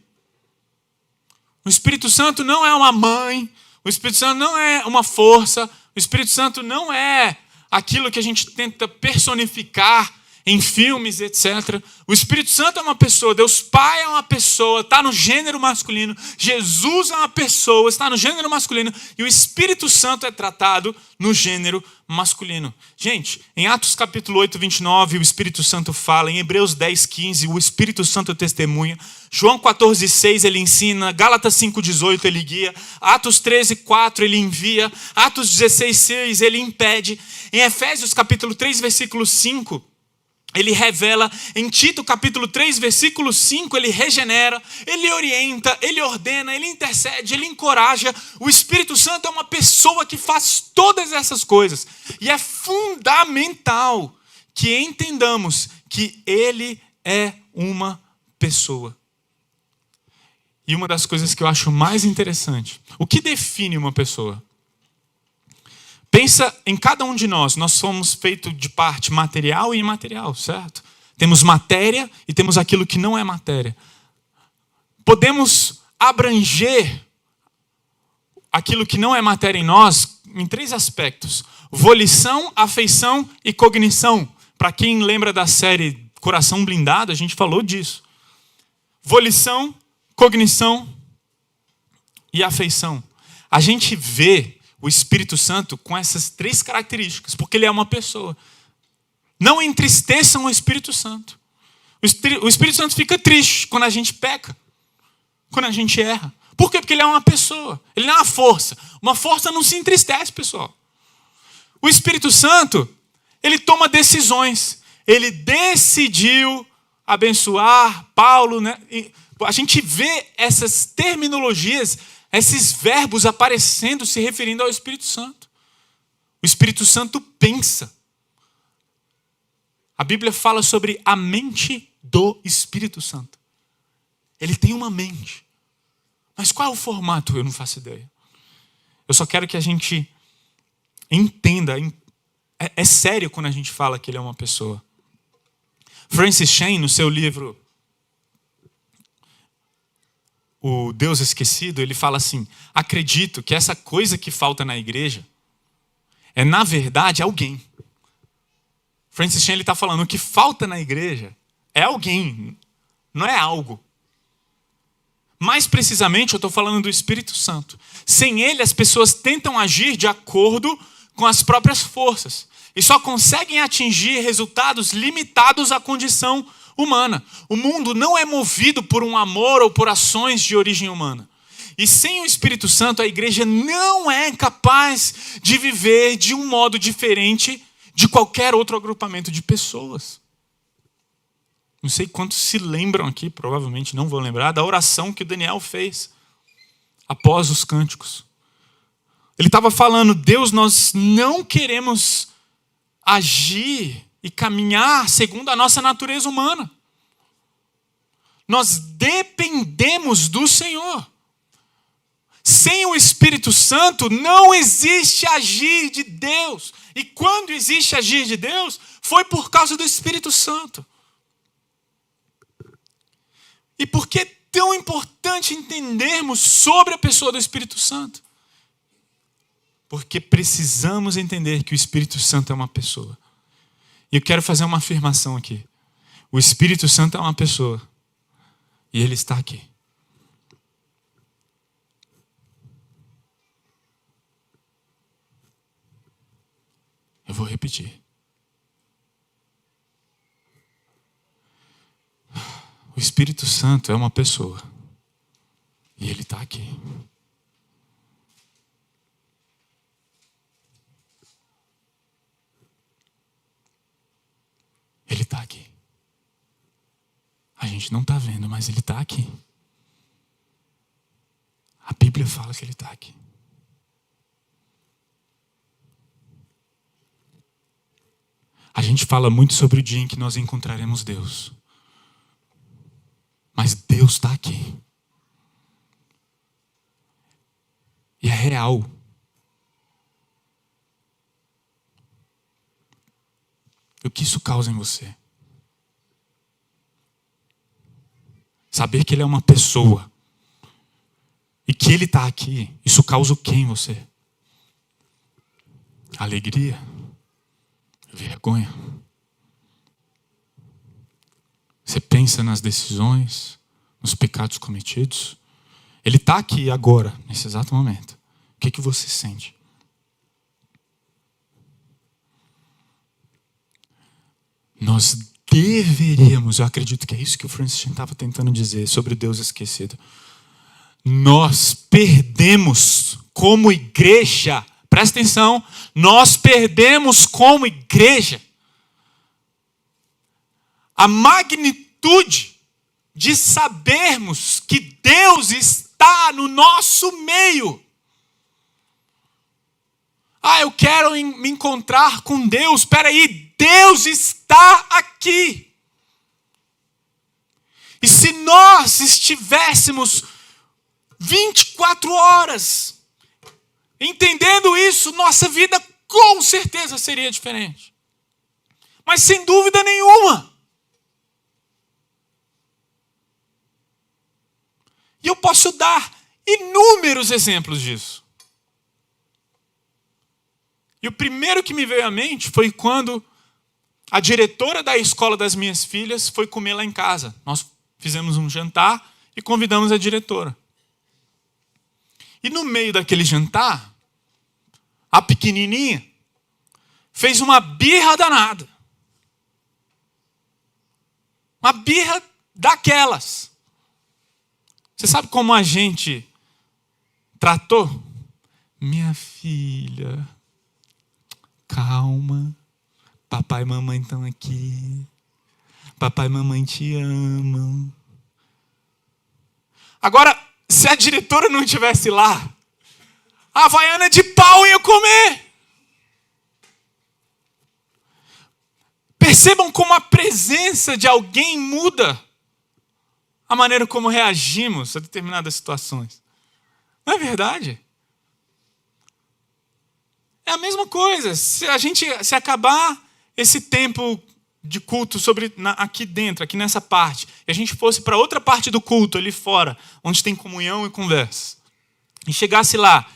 O Espírito Santo não é uma mãe, o Espírito Santo não é uma força, o Espírito Santo não é aquilo que a gente tenta personificar em filmes, etc. O Espírito Santo é uma pessoa, Deus Pai é uma pessoa, está no gênero masculino, Jesus é uma pessoa, está no gênero masculino, e o Espírito Santo é tratado no gênero masculino. Gente, em Atos capítulo 8, 29, o Espírito Santo fala, em Hebreus 10, 15, o Espírito Santo testemunha, João 14, 6, ele ensina, Gálatas 5, 18, ele guia, Atos 13, 4, ele envia, Atos 16, 6, ele impede, em Efésios capítulo 3, versículo 5, ele revela, em Tito capítulo 3, versículo 5, ele regenera, ele orienta, ele ordena, ele intercede, ele encoraja. O Espírito Santo é uma pessoa que faz todas essas coisas. E é fundamental que entendamos que ele é uma pessoa. E uma das coisas que eu acho mais interessante, o que define uma pessoa? Pensa em cada um de nós. Nós somos feitos de parte material e imaterial, certo? Temos matéria e temos aquilo que não é matéria. Podemos abranger aquilo que não é matéria em nós em 3 aspectos: volição, afeição e cognição. Para quem lembra da série Coração Blindado, a gente falou disso. Volição, cognição e afeição. A gente vê o Espírito Santo com essas 3 características, porque ele é uma pessoa. Não entristeçam o Espírito Santo. O Espírito Santo fica triste quando a gente peca, quando a gente erra. Por quê? Porque ele é uma pessoa, ele não é uma força. Uma força não se entristece, pessoal. O Espírito Santo, ele toma decisões. Ele decidiu abençoar Paulo, né? E a gente vê essas terminologias, esses verbos aparecendo, se referindo ao Espírito Santo. O Espírito Santo pensa. A Bíblia fala sobre a mente do Espírito Santo. Ele tem uma mente. Mas qual é o formato? Eu não faço ideia. Eu só quero que a gente entenda. É sério quando a gente fala que ele é uma pessoa. Francis Chan, no seu livro O Deus Esquecido, ele fala assim: acredito que essa coisa que falta na igreja é, na verdade, alguém. Francis Chan está falando, o que falta na igreja é alguém, não é algo. Mais precisamente, eu estou falando do Espírito Santo. Sem ele, as pessoas tentam agir de acordo com as próprias forças e só conseguem atingir resultados limitados à condição humana. O mundo não é movido por um amor ou por ações de origem humana. E sem o Espírito Santo, a igreja não é capaz de viver de um modo diferente de qualquer outro agrupamento de pessoas. Não sei quantos se lembram aqui, provavelmente não vão lembrar, da oração que o Daniel fez após os cânticos. Ele estava falando: Deus, nós não queremos agir e caminhar segundo a nossa natureza humana. Nós dependemos do Senhor. Sem o Espírito Santo não existe agir de Deus. E quando existe agir de Deus, foi por causa do Espírito Santo. E por que é tão importante entendermos sobre a pessoa do Espírito Santo? Porque precisamos entender que o Espírito Santo é uma pessoa. E eu quero fazer uma afirmação aqui. O Espírito Santo é uma pessoa. E ele está aqui. Eu vou repetir. O Espírito Santo é uma pessoa. E ele está aqui. Ele está aqui. A gente não está vendo, mas ele está aqui. A Bíblia fala que ele está aqui. A gente fala muito sobre o dia em que nós encontraremos Deus. Mas Deus está aqui. E é real. E o que isso causa em você? Saber que Ele é uma pessoa. E que Ele está aqui. Isso causa o que em você? Alegria? Vergonha? Você pensa nas decisões, nos pecados cometidos? Ele está aqui agora, nesse exato momento. O que você sente? Nós deveríamos, eu acredito que é isso que o Francis estava tentando dizer sobre o Deus esquecido. Nós perdemos como igreja, presta atenção, nós perdemos como igreja a magnitude de sabermos que Deus está no nosso meio. Eu quero me encontrar com Deus. Espera aí, Deus está aqui. E se nós estivéssemos 24 horas entendendo isso, nossa vida com certeza seria diferente. Mas sem dúvida nenhuma. E eu posso dar inúmeros exemplos disso. E o primeiro que me veio à mente foi quando a diretora da escola das minhas filhas foi comer lá em casa. Nós fizemos um jantar e convidamos a diretora. E no meio daquele jantar, a pequenininha fez uma birra danada. Uma birra daquelas. Você sabe como a gente tratou? Minha filha, calma. Papai e mamãe estão aqui. Papai e mamãe te amam. Agora, se a diretora não estivesse lá, a havaiana de pau ia comer. Percebam como a presença de alguém muda a maneira como reagimos a determinadas situações. Não é verdade? É a mesma coisa. Se acabar esse tempo de culto aqui dentro, aqui nessa parte, e a gente fosse para outra parte do culto, ali fora, onde tem comunhão e conversa, e chegasse lá,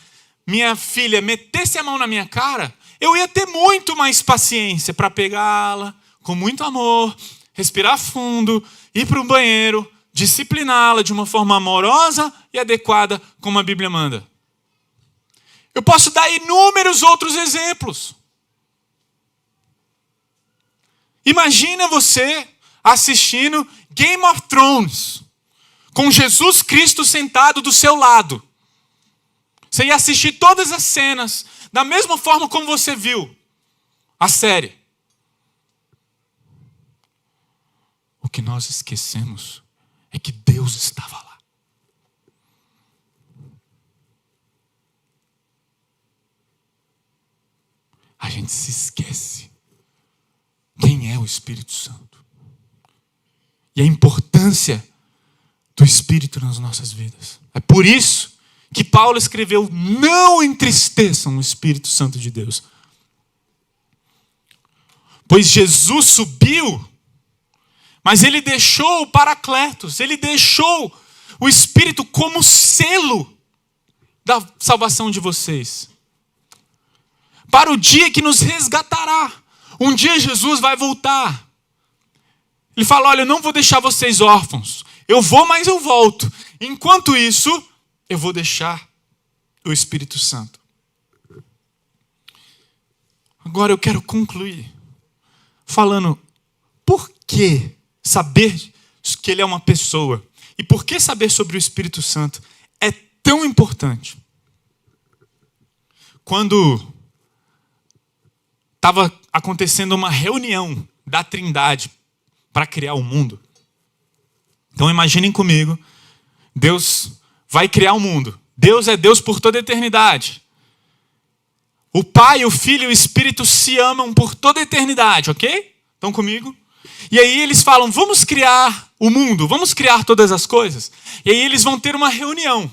minha filha metesse a mão na minha cara, eu ia ter muito mais paciência para pegá-la, com muito amor, respirar fundo, ir para o banheiro, discipliná-la de uma forma amorosa e adequada, como a Bíblia manda. Eu posso dar inúmeros outros exemplos. Imagina você assistindo Game of Thrones, com Jesus Cristo sentado do seu lado. Você ia assistir todas as cenas da mesma forma como você viu a série. O que nós esquecemos é que Deus estava lá. A gente se esquece quem é o Espírito Santo e a importância do Espírito nas nossas vidas. É por isso que Paulo escreveu: não entristeçam o Espírito Santo de Deus. Pois Jesus subiu, mas ele deixou o Paracletos, ele deixou o Espírito como selo da salvação de vocês. Para o dia que nos resgatará. Um dia Jesus vai voltar. Ele fala: olha, eu não vou deixar vocês órfãos. Eu vou, mas eu volto. Enquanto isso, eu vou deixar o Espírito Santo. Agora eu quero concluir falando por que saber que Ele é uma pessoa e por que saber sobre o Espírito Santo é tão importante. Quando estava acontecendo uma reunião da Trindade para criar o mundo. Então imaginem comigo, Deus vai criar o mundo. Deus é Deus por toda a eternidade. O Pai, o Filho e o Espírito se amam por toda a eternidade, ok? Estão comigo? E aí eles falam, vamos criar o mundo, vamos criar todas as coisas. E aí eles vão ter uma reunião.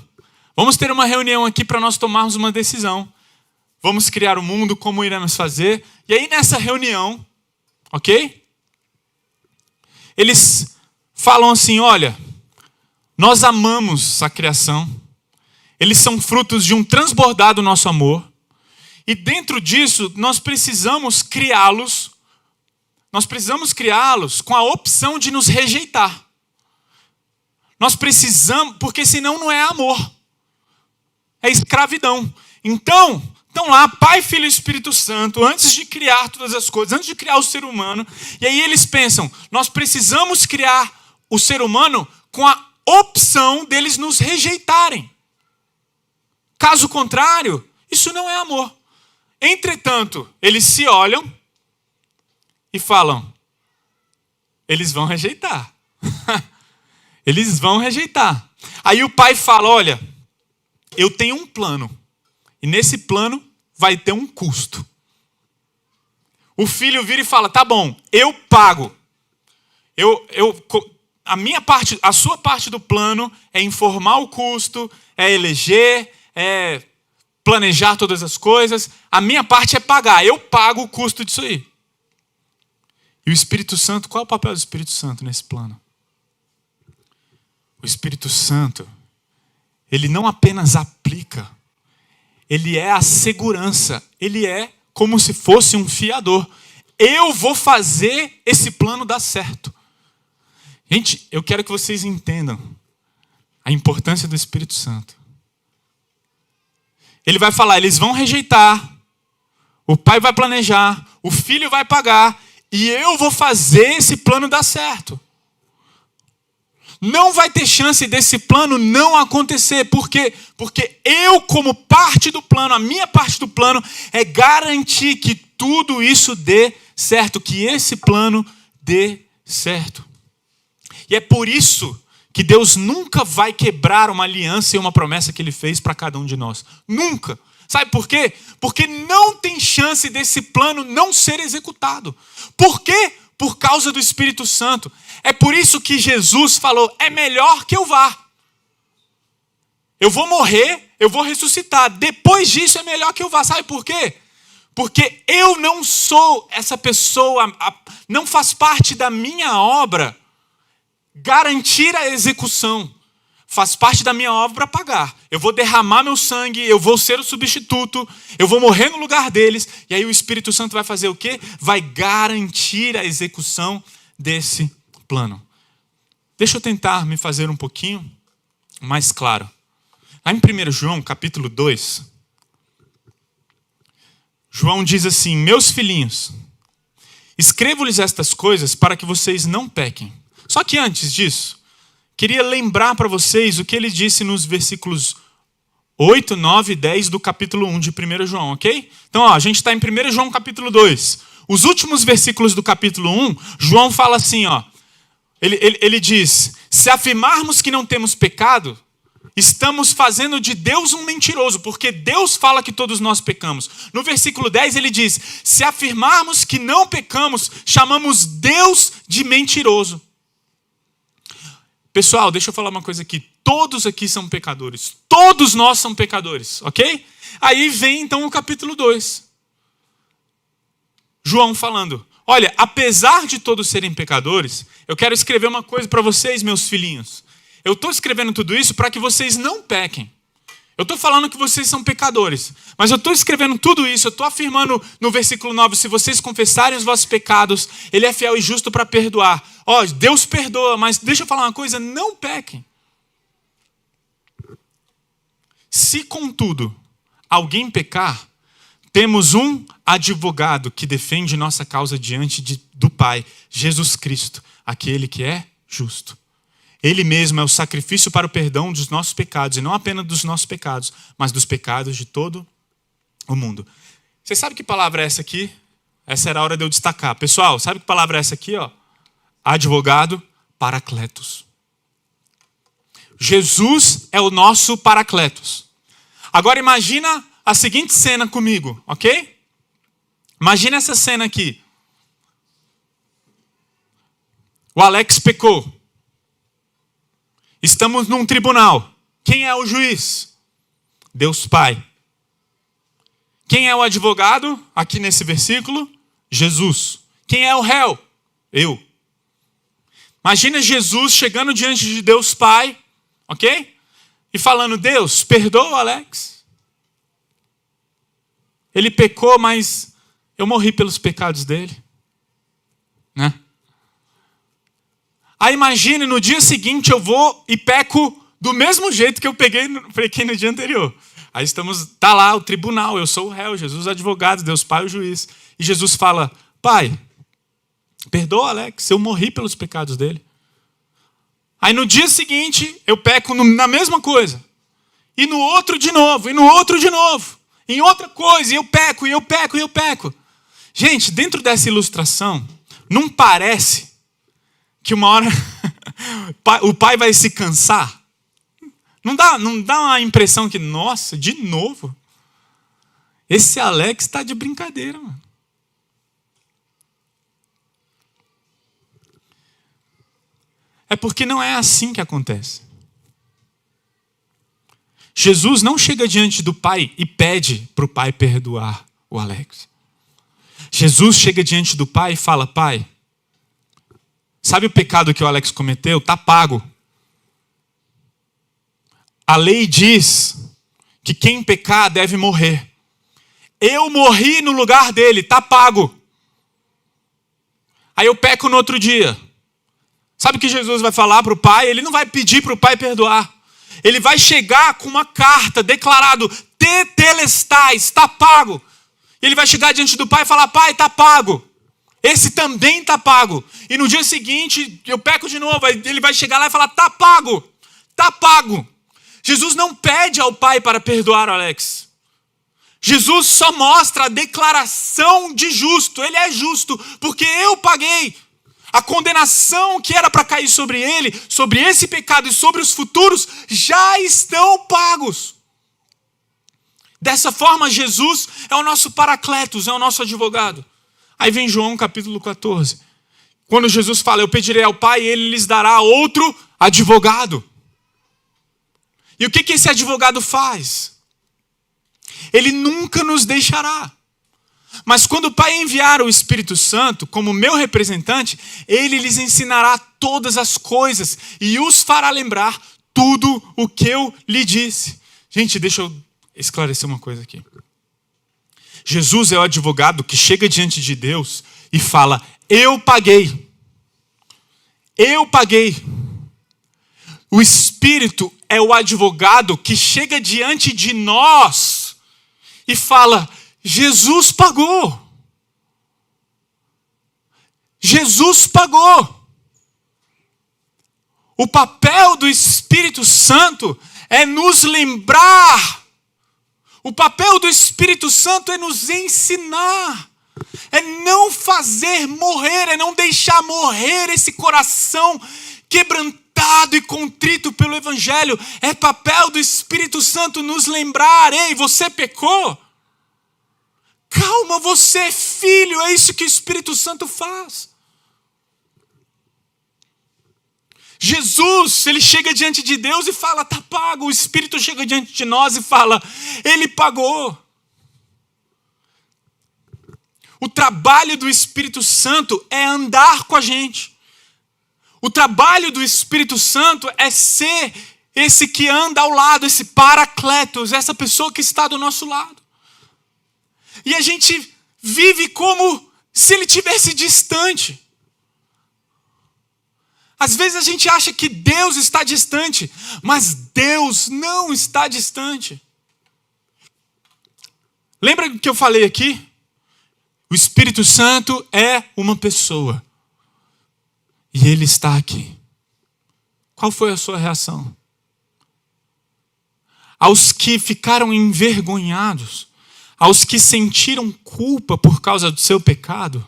Vamos ter uma reunião aqui para nós tomarmos uma decisão. Vamos criar o mundo, como iremos fazer. E aí nessa reunião, ok? Eles falam assim, olha, nós amamos a criação. Eles são frutos de um transbordar do nosso amor. E dentro disso, nós precisamos criá-los com a opção de nos rejeitar. Nós precisamos, porque senão não é amor. É escravidão. Então lá, Pai, Filho e Espírito Santo, antes de criar todas as coisas, antes de criar o ser humano, e aí eles pensam, nós precisamos criar o ser humano com a opção deles nos rejeitarem. Caso contrário, isso não é amor. Entretanto, eles se olham e falam, eles vão rejeitar. Eles vão rejeitar. Aí o pai fala, olha, eu tenho um plano. E nesse plano vai ter um custo. O filho vira e fala, tá bom, eu pago. A sua parte do plano é informar o custo, é eleger, é planejar todas as coisas. A minha parte é pagar. Eu pago o custo disso aí. E o Espírito Santo, qual é o papel do Espírito Santo nesse plano? O Espírito Santo, ele não apenas aplica, ele é a segurança, ele é como se fosse um fiador. Eu vou fazer esse plano dar certo. Gente, eu quero que vocês entendam a importância do Espírito Santo. Ele vai falar, eles vão rejeitar, o pai vai planejar, o filho vai pagar, e eu vou fazer esse plano dar certo. Não vai ter chance desse plano não acontecer. Por quê? Porque eu, como parte do plano, a minha parte do plano é garantir que tudo isso dê certo, que esse plano dê certo. E é por isso que Deus nunca vai quebrar uma aliança e uma promessa que Ele fez para cada um de nós. Nunca. Sabe por quê? Porque não tem chance desse plano não ser executado. Por quê? Por causa do Espírito Santo. É por isso que Jesus falou, é melhor que eu vá. Eu vou morrer, eu vou ressuscitar. Depois disso é melhor que eu vá. Sabe por quê? Porque eu não sou essa pessoa, não faz parte da minha obra garantir a execução. Faz parte da minha obra pagar. Eu vou derramar meu sangue, eu vou ser o substituto, eu vou morrer no lugar deles, e aí o Espírito Santo vai fazer o quê? Vai garantir a execução desse plano. Deixa eu tentar me fazer um pouquinho mais claro. Lá em 1 João, capítulo 2, João diz assim, meus filhinhos, escrevo-lhes estas coisas para que vocês não pequem. Só que antes disso, queria lembrar para vocês o que ele disse nos versículos 8, 9 e 10 do capítulo 1 de 1 João, ok? Então, a gente está em 1 João capítulo 2. Os últimos versículos do capítulo 1, João fala assim, ele diz, se afirmarmos que não temos pecado, estamos fazendo de Deus um mentiroso, porque Deus fala que todos nós pecamos. No versículo 10 ele diz, se afirmarmos que não pecamos, chamamos Deus de mentiroso. Pessoal, deixa eu falar uma coisa aqui. Todos aqui são pecadores. Todos nós somos pecadores, ok? Aí vem então o capítulo 2. João falando, olha, apesar de todos serem pecadores, eu quero escrever uma coisa para vocês, meus filhinhos. Eu estou escrevendo tudo isso para que vocês não pequem. Eu estou falando que vocês são pecadores, mas eu estou escrevendo tudo isso, eu estou afirmando no versículo 9, se vocês confessarem os vossos pecados, Ele é fiel e justo para perdoar. Deus perdoa, mas deixa eu falar uma coisa, não pequem. Se, contudo, alguém pecar, temos um advogado que defende nossa causa diante do Pai, Jesus Cristo, aquele que é justo. Ele mesmo é o sacrifício para o perdão dos nossos pecados, e não apenas dos nossos pecados, mas dos pecados de todo o mundo. Você sabe que palavra é essa aqui? Essa era a hora de eu destacar. Pessoal, sabe que palavra é essa aqui? Advogado Paracletos. Jesus é o nosso Paracletos. Agora imagina a seguinte cena comigo, ok? Imagina essa cena aqui. O Alex pecou. Estamos num tribunal. Quem é o juiz? Deus Pai. Quem é o advogado? Aqui nesse versículo, Jesus. Quem é o réu? Eu. Imagina Jesus chegando diante de Deus Pai, ok? E falando, Deus, perdoa o Alex. Ele pecou, mas eu morri pelos pecados dele. Né? Aí imagine, no dia seguinte eu vou e peco do mesmo jeito que eu pequei no dia anterior. Aí tá lá o tribunal, eu sou o réu, Jesus advogado, Deus Pai o juiz. E Jesus fala, Pai, perdoa Alex, eu morri pelos pecados dele. Aí no dia seguinte eu peco na mesma coisa. E no outro de novo, e no outro de novo. Em outra coisa, e eu peco, e eu peco, e eu peco. Gente, dentro dessa ilustração, não parece que uma hora o pai vai se cansar? Não dá uma impressão que, nossa, de novo? Esse Alex está de brincadeira, mano. É porque não é assim que acontece. Jesus não chega diante do Pai e pede para o Pai perdoar o Alex. Jesus chega diante do Pai e fala, Pai, sabe o pecado que o Alex cometeu? Está pago. A lei diz que quem pecar deve morrer. Eu morri no lugar dele, está pago. Aí eu peco no outro dia. Sabe o que Jesus vai falar para o Pai? Ele não vai pedir para o Pai perdoar. Ele vai chegar com uma carta declarado, tetelestai, está pago. Ele vai chegar diante do Pai e falar, Pai, está pago. Esse também está pago. E no dia seguinte, eu peco de novo. Ele vai chegar lá e falar, está pago. Está pago. Jesus não pede ao Pai para perdoar o Alex. Jesus só mostra a declaração de justo. Ele é justo, porque eu paguei. A condenação que era para cair sobre ele, sobre esse pecado e sobre os futuros, já estão pagos. Dessa forma, Jesus é o nosso paracletos, é o nosso advogado. Aí vem João capítulo 14. Quando Jesus fala, eu pedirei ao Pai e ele lhes dará outro advogado. E o que esse advogado faz? Ele nunca nos deixará. Mas quando o Pai enviar o Espírito Santo como meu representante, ele lhes ensinará todas as coisas e os fará lembrar tudo o que eu lhe disse. Gente, deixa eu esclarecer uma coisa aqui. Jesus é o advogado que chega diante de Deus e fala, eu paguei. Eu paguei. O Espírito é o advogado que chega diante de nós e fala, Jesus pagou. Jesus pagou. O papel do Espírito Santo é nos lembrar. O papel do Espírito Santo é nos ensinar. É não fazer morrer, é não deixar morrer esse coração quebrantado e contrito pelo Evangelho. É papel do Espírito Santo nos lembrar, ei, você pecou? Calma, você é filho, é isso que o Espírito Santo faz. Jesus, ele chega diante de Deus e fala, está pago. O Espírito chega diante de nós e fala, ele pagou. O trabalho do Espírito Santo é andar com a gente. O trabalho do Espírito Santo é ser esse que anda ao lado, esse paracletos, essa pessoa que está do nosso lado. E a gente vive como se ele estivesse distante. Às vezes a gente acha que Deus está distante, mas Deus não está distante. Lembra do que eu falei aqui? O Espírito Santo é uma pessoa. E ele está aqui. Qual foi a sua reação? Aos que ficaram envergonhados, aos que sentiram culpa por causa do seu pecado,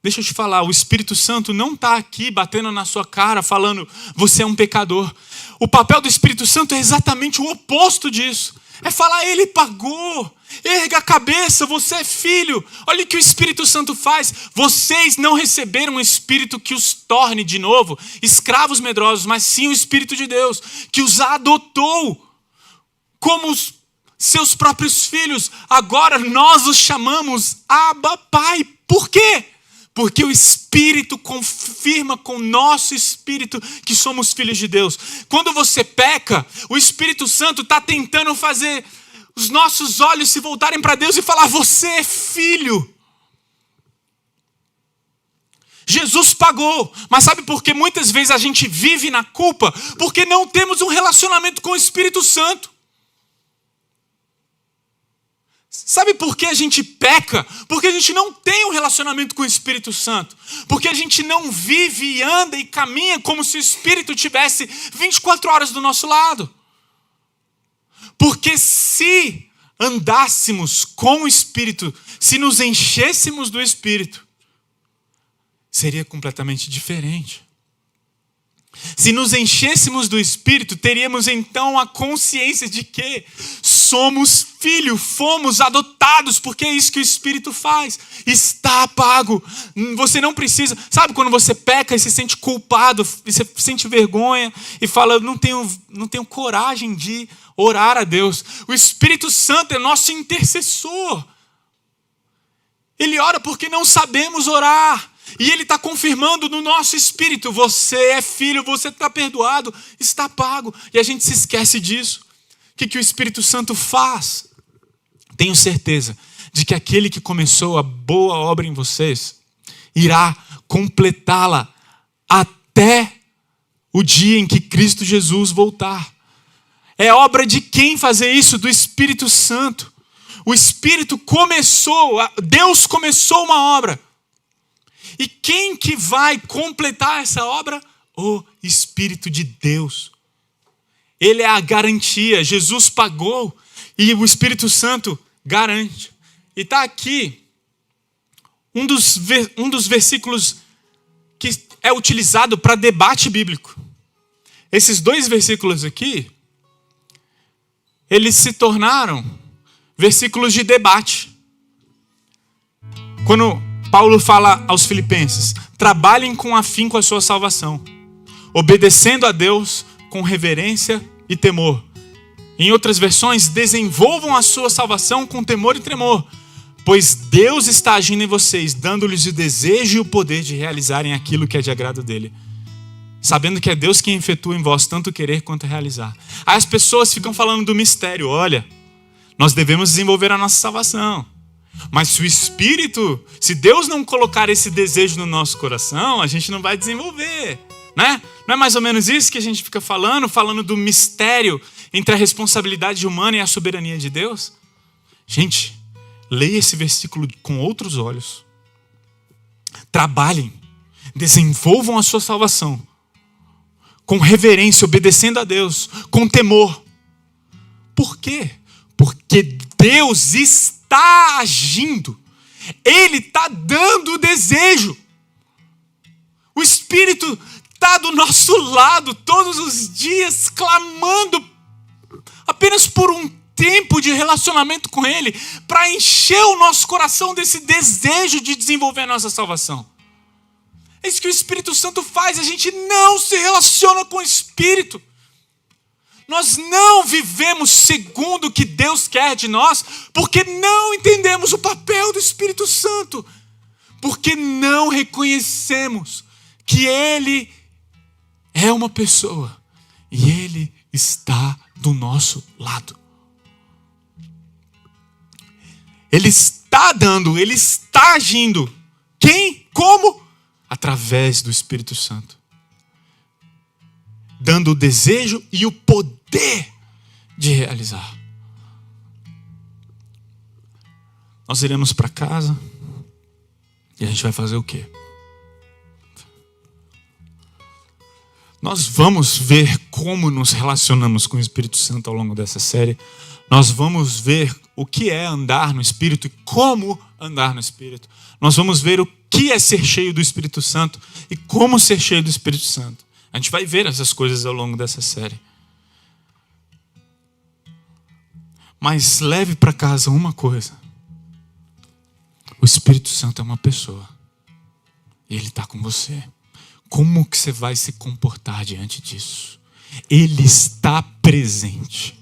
Deixa eu te falar, o Espírito Santo não está aqui batendo na sua cara, falando, você é um pecador. O papel do Espírito Santo é exatamente o oposto disso. É falar, ele pagou. Erga a cabeça, você é filho. Olha o que o Espírito Santo faz. Vocês não receberam um Espírito que os torne de novo escravos medrosos, mas sim o Espírito de Deus, que os adotou como os seus próprios filhos. Agora nós os chamamos Abba, Pai. Por quê? Porque o Espírito confirma com o nosso espírito que somos filhos de Deus. Quando você peca, o Espírito Santo está tentando fazer os nossos olhos se voltarem para Deus e falar, você é filho. Jesus pagou, mas sabe por que muitas vezes a gente vive na culpa? Porque não temos um relacionamento com o Espírito Santo. Sabe por que a gente peca? Porque a gente não tem um relacionamento com o Espírito Santo. Porque a gente não vive e anda e caminha como se o Espírito tivesse 24 horas do nosso lado. Porque se andássemos com o Espírito, se nos enchêssemos do Espírito, seria completamente diferente. Se nos enchêssemos do Espírito, teríamos então a consciência de que somos filhos, fomos adotados, porque é isso que o Espírito faz. Está pago. Você não precisa... Sabe quando você peca e se sente culpado, e você sente vergonha e fala, não tenho coragem de orar a Deus. O Espírito Santo é nosso intercessor. Ele ora porque não sabemos orar. E ele está confirmando no nosso espírito, você é filho, você está perdoado, está pago. E a gente se esquece disso. O que o Espírito Santo faz? Tenho certeza de que aquele que começou a boa obra em vocês, irá completá-la até o dia em que Cristo Jesus voltar. É obra de quem fazer isso? Do Espírito Santo. O Espírito começou, Deus começou uma obra. E quem que vai completar essa obra? O Espírito de Deus. Ele é a garantia. Jesus pagou e o Espírito Santo garante. E está aqui um dos versículos que é utilizado para debate bíblico. Esses 2 versículos aqui, eles se tornaram versículos de debate. Quando Paulo fala aos filipenses, trabalhem com afinco a sua salvação, obedecendo a Deus com reverência e temor. Em outras versões, desenvolvam a sua salvação com temor e tremor, pois Deus está agindo em vocês, dando-lhes o desejo e o poder de realizarem aquilo que é de agrado dele, sabendo que é Deus quem efetua em vós tanto querer quanto realizar. Aí as pessoas ficam falando do mistério. Olha, nós devemos desenvolver a nossa salvação. Mas se o Espírito, se Deus não colocar esse desejo no nosso coração, a gente não vai desenvolver, né? Não é mais ou menos isso que a gente fica falando do mistério entre a responsabilidade humana e a soberania de Deus? Gente, leia esse versículo com outros olhos. Trabalhem, desenvolvam a sua salvação com reverência, obedecendo a Deus, com temor. Por quê? Porque Deus está agindo. Ele está dando o desejo. O Espírito está do nosso lado todos os dias, clamando apenas por um tempo de relacionamento com Ele, para encher o nosso coração desse desejo de desenvolver a nossa salvação. É isso que o Espírito Santo faz. A gente não se relaciona com o Espírito. Nós não vivemos segundo o que Deus quer de nós, porque não entendemos o papel do Espírito Santo, porque não reconhecemos que Ele é uma pessoa e Ele está do nosso lado. Ele está dando, Ele está agindo. Quem? Como? Através do Espírito Santo. Dando o desejo e o poder de realizar. Nós iremos para casa e a gente vai fazer o quê? Nós vamos ver como nos relacionamos com o Espírito Santo ao longo dessa série. Nós vamos ver o que é andar no Espírito e como andar no Espírito. Nós vamos ver o que é ser cheio do Espírito Santo e como ser cheio do Espírito Santo. A gente vai ver essas coisas ao longo dessa série. Mas leve para casa uma coisa. O Espírito Santo é uma pessoa. E Ele está com você. Como que você vai se comportar diante disso? Ele está presente.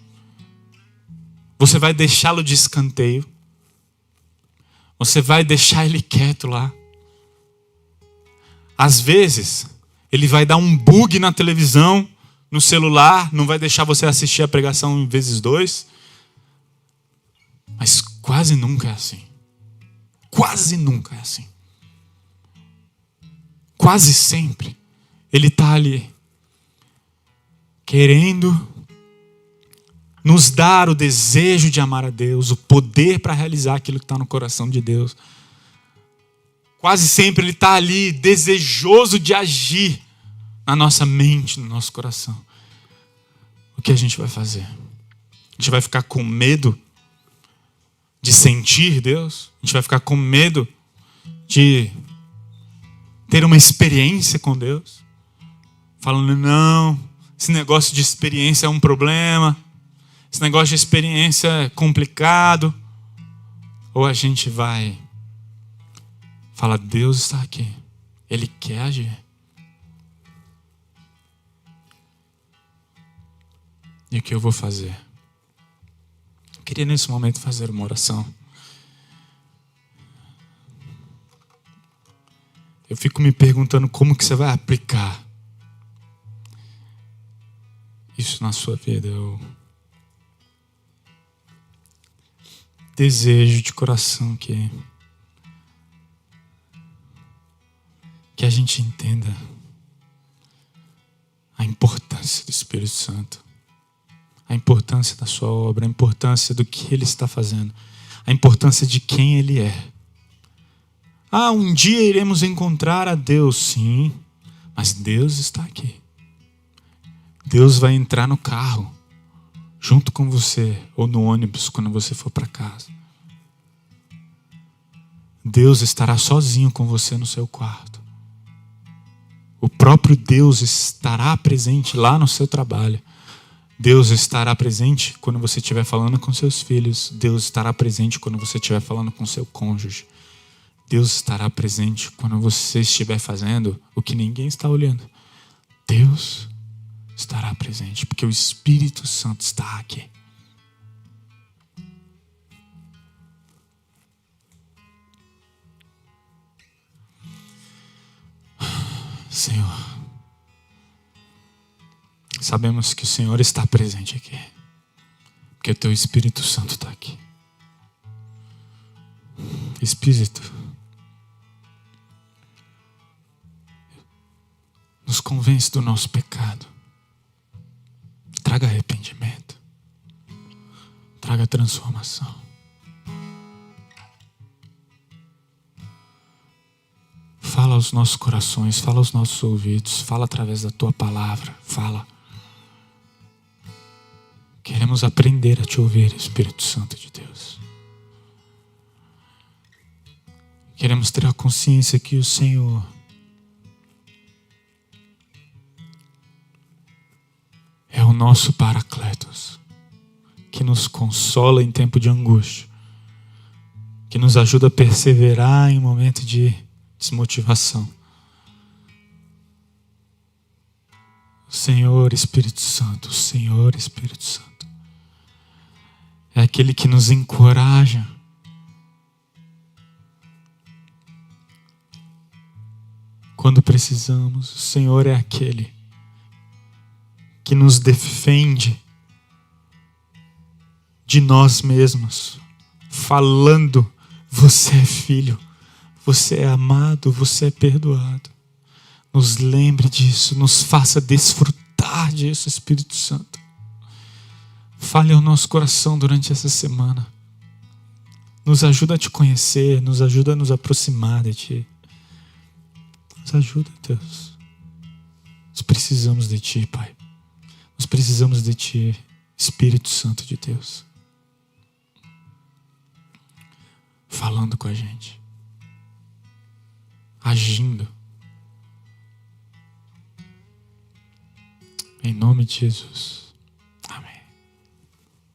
Você vai deixá-lo de escanteio? Você vai deixar ele quieto lá? Às vezes, ele vai dar um bug na televisão, no celular, não vai deixar você assistir a pregação em vezes 2. Mas quase nunca é assim. Quase nunca é assim. Quase sempre ele está ali, querendo nos dar o desejo de amar a Deus, o poder para realizar aquilo que está no coração de Deus. Quase sempre Ele está ali, desejoso de agir na nossa mente, no nosso coração. O que a gente vai fazer? A gente vai ficar com medo de sentir Deus? A gente vai ficar com medo de ter uma experiência com Deus? Falando, não, esse negócio de experiência é um problema. Esse negócio de experiência é complicado. Ou a gente vai falar, Deus está aqui. Ele quer agir. E o que eu vou fazer? Eu queria nesse momento fazer uma oração. Eu fico me perguntando como que você vai aplicar isso na sua vida. Eu desejo de coração que a gente entenda a importância do Espírito Santo, a importância da sua obra, a importância do que Ele está fazendo, a importância de quem Ele é. Um dia iremos encontrar a Deus, sim, mas Deus está aqui. Deus vai entrar no carro junto com você, ou no ônibus quando você for para casa. Deus estará sozinho com você no seu quarto. O próprio Deus estará presente lá no seu trabalho. Deus estará presente quando você estiver falando com seus filhos. Deus estará presente quando você estiver falando com seu cônjuge. Deus estará presente quando você estiver fazendo o que ninguém está olhando. Deus estará presente, porque o Espírito Santo está aqui. Senhor, sabemos que o Senhor está presente aqui, porque o Teu Espírito Santo está aqui. Espírito, nos convence do nosso pecado. Traga arrependimento. Traga transformação. Fala aos nossos corações, fala aos nossos ouvidos, fala através da Tua palavra, fala. Queremos aprender a Te ouvir, Espírito Santo de Deus. Queremos ter a consciência que o Senhor é o nosso Paracletos, que nos consola em tempo de angústia, que nos ajuda a perseverar em momento de desmotivação. O Senhor Espírito Santo, o Senhor Espírito Santo, é aquele que nos encoraja quando precisamos. O Senhor é aquele que nos defende de nós mesmos, falando, você é filho, você é amado, você é perdoado. Nos lembre disso, nos faça desfrutar disso, Espírito Santo. Fale ao nosso coração durante essa semana. Nos ajuda a Te conhecer, nos ajuda a nos aproximar de Ti. Nos ajuda, Deus. Nós precisamos de Ti, Pai. Nós precisamos de Ti, Espírito Santo de Deus. falando com a gente, agindo. Em nome de Jesus.